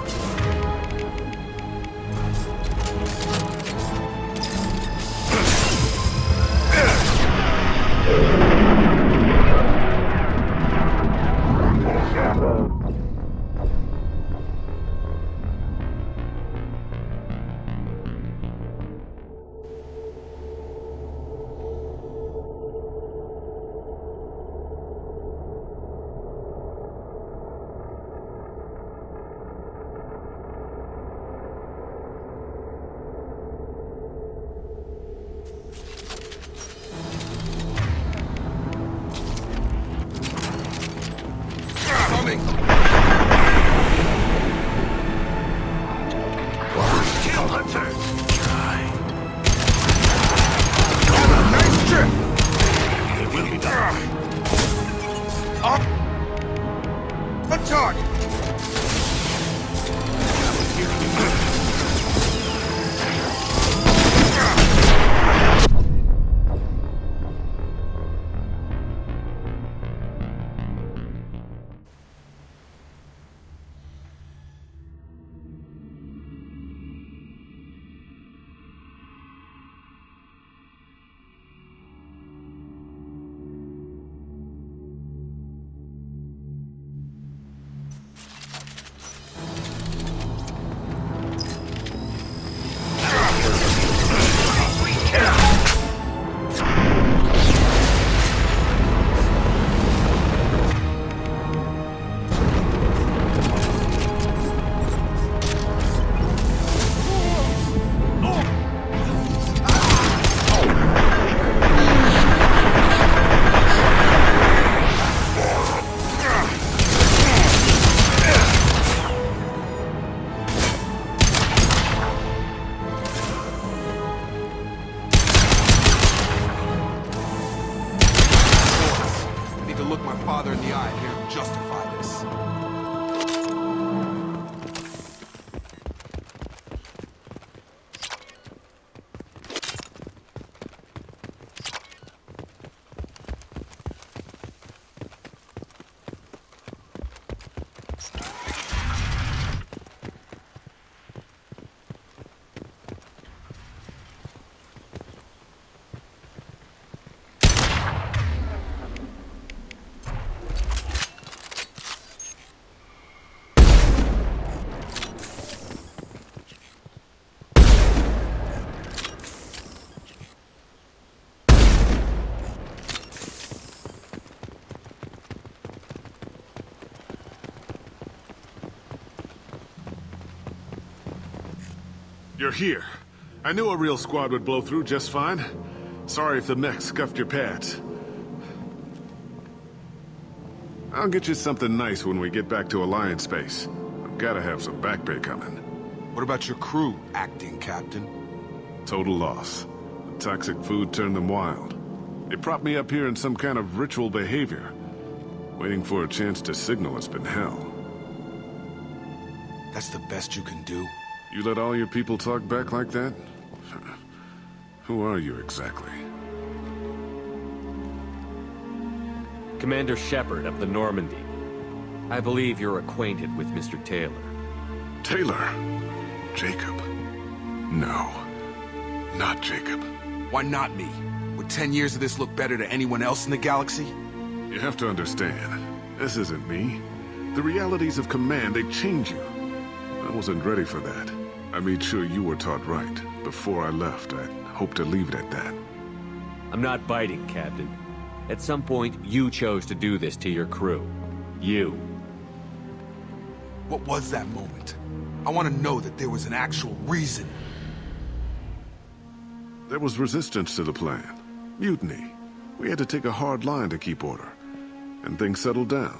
Coming. Kill Hunter. Nice trip. It will be done. Up. On target. Look my father in the eye and hear him justify this. You're here. I knew a real squad would blow through just fine. Sorry if the mech scuffed your pads. I'll get you something nice when we get back to Alliance space. I've Gotta have some back pay coming. What about your crew, acting captain? Total loss. The toxic food turned them wild. They propped me up here in some kind of ritual behavior. Waiting for a chance to signal has been hell. That's the best you can do? You let all your people talk back like that? Who are you exactly? Commander Shepard of the Normandy. I believe you're acquainted with Mr. Taylor. Taylor? Jacob? No. Not Jacob. Why not me? Would 10 years of this look better to anyone else in the galaxy? You have to understand, this isn't me. The realities of command, they change you. I wasn't ready for that. I made sure you were taught right. Before I left, I hoped to leave it at that. I'm not biting, Captain. At some point, you chose to do this to your crew. You. What was that moment? I want to know that there was an actual reason. There was resistance to the plan. Mutiny. We had to take a hard line to keep order. And things settled down.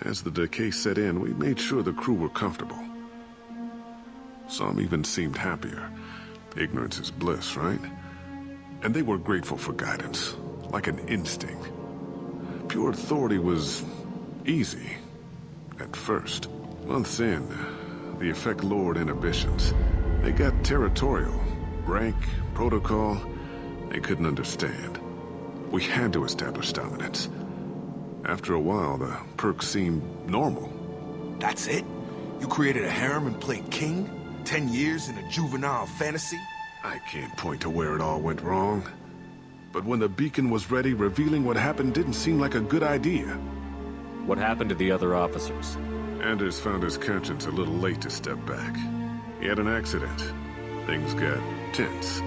As the decay set in, we made sure the crew were comfortable. Some even seemed happier. Ignorance is bliss, right? And they were grateful for guidance, like an instinct. Pure authority was easy, at first. Months in, the effect lowered inhibitions. They got territorial. Rank, protocol, they couldn't understand. We had to establish dominance. After a while, the perks seemed normal. That's it? You created a harem and played king? 10 years in a juvenile fantasy? I can't point to where it all went wrong. But when the beacon was ready, revealing what happened didn't seem like a good idea. What happened to the other officers? Anders found his conscience a little late to step back. He had an accident. Things got tense.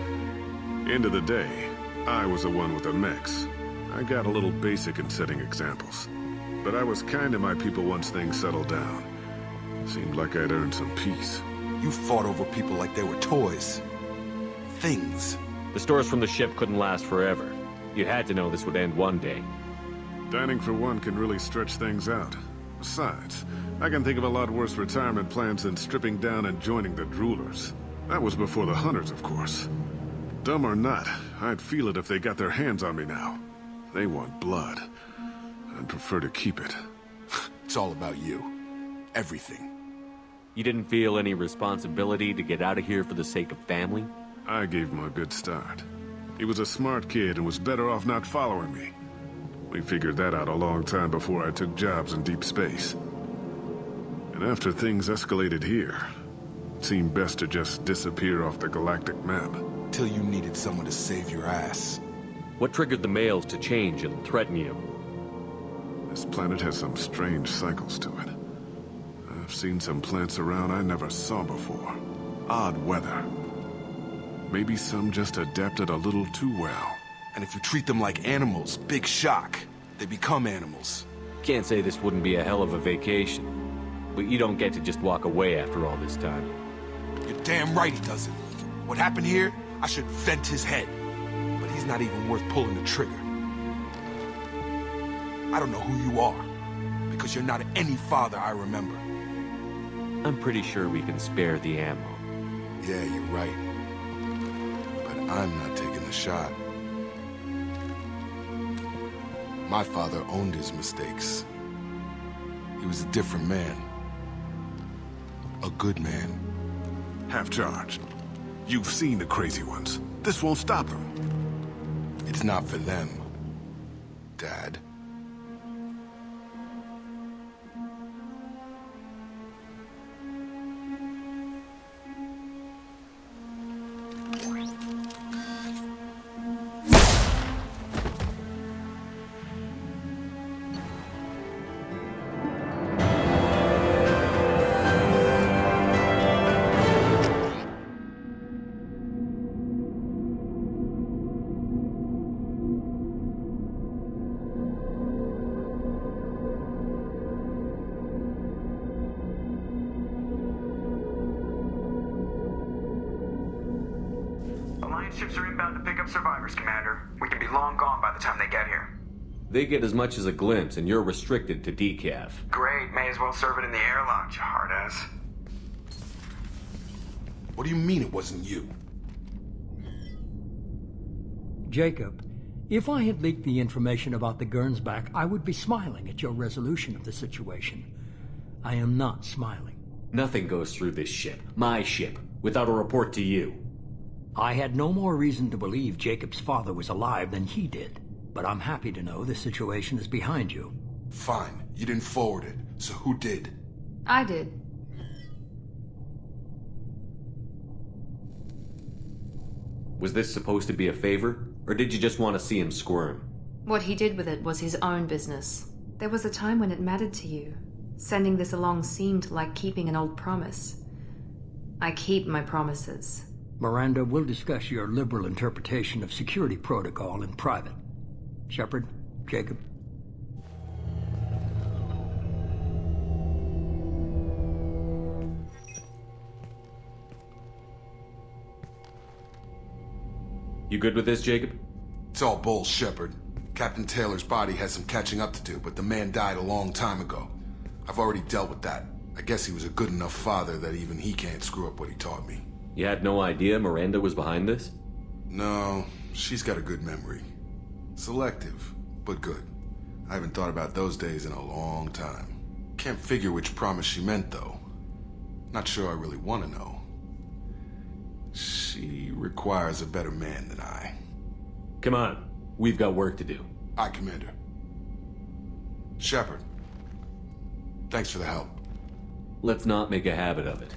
End of the day, I was the one with the mechs. I got a little basic in setting examples. But I was kind to my people once things settled down. Seemed like I'd earned some peace. You fought over people like they were toys. Things. The stores from the ship couldn't last forever. You had to know this would end one day. Dining for one can really stretch things out. Besides, I can think of a lot worse retirement plans than stripping down and joining the droolers. That was before the hunters, of course. Dumb or not, I'd feel it if they got their hands on me now. They want blood. I'd prefer to keep it. It's all about you. Everything. You didn't feel any responsibility to get out of here for the sake of family? I gave him a good start. He was a smart kid and was better off not following me. We figured that out a long time before I took jobs in deep space. And after things escalated here, it seemed best to just disappear off the galactic map. Till you needed someone to save your ass. What triggered the males to change and threaten you? This planet has some strange cycles to it. I've seen some plants around I never saw before. Odd weather. Maybe some just adapted a little too well. And if you treat them like animals, big shock. They become animals. Can't say this wouldn't be a hell of a vacation. But you don't get to just walk away after all this time. You're damn right he doesn't. What happened here, I should vent his head. But he's not even worth pulling the trigger. I don't know who you are, because you're not any father I remember. I'm pretty sure we can spare the ammo. Yeah, you're right. But I'm not taking the shot. My father owned his mistakes. He was a different man. A good man. Half-charged. You've seen the crazy ones. This won't stop them. It's not for them, Dad. Ships are inbound to pick up survivors, Commander. We can be long gone by the time they get here. They get as much as a glimpse, and you're restricted to decaf. Great, may as well serve it in the airlock, you hard ass. What do you mean it wasn't you? Jacob, if I had leaked the information about the Gernsback, I would be smiling at your resolution of the situation. I am not smiling. Nothing goes through this ship, my ship, without a report to you. I had no more reason to believe Jacob's father was alive than he did, but I'm happy to know the situation is behind you. Fine, you didn't forward it, so who did? I did. Was this supposed to be a favor, or did you just want to see him squirm? What he did with it was his own business. There was a time when it mattered to you. Sending this along seemed like keeping an old promise. I keep my promises. Miranda, we'll discuss your liberal interpretation of security protocol in private. Shepard, Jacob. You good with this, Jacob? It's all bull, Shepard. Captain Taylor's body has some catching up to do, but the man died a long time ago. I've already dealt with that. I guess he was a good enough father that even he can't screw up what he taught me. You had no idea Miranda was behind this? No, she's got a good memory. Selective, but good. I haven't thought about those days in a long time. Can't figure which promise she meant, though. Not sure I really want to know. She requires a better man than I. Come on, we've got work to do. Aye, Commander. Shepard, thanks for the help. Let's not make a habit of it.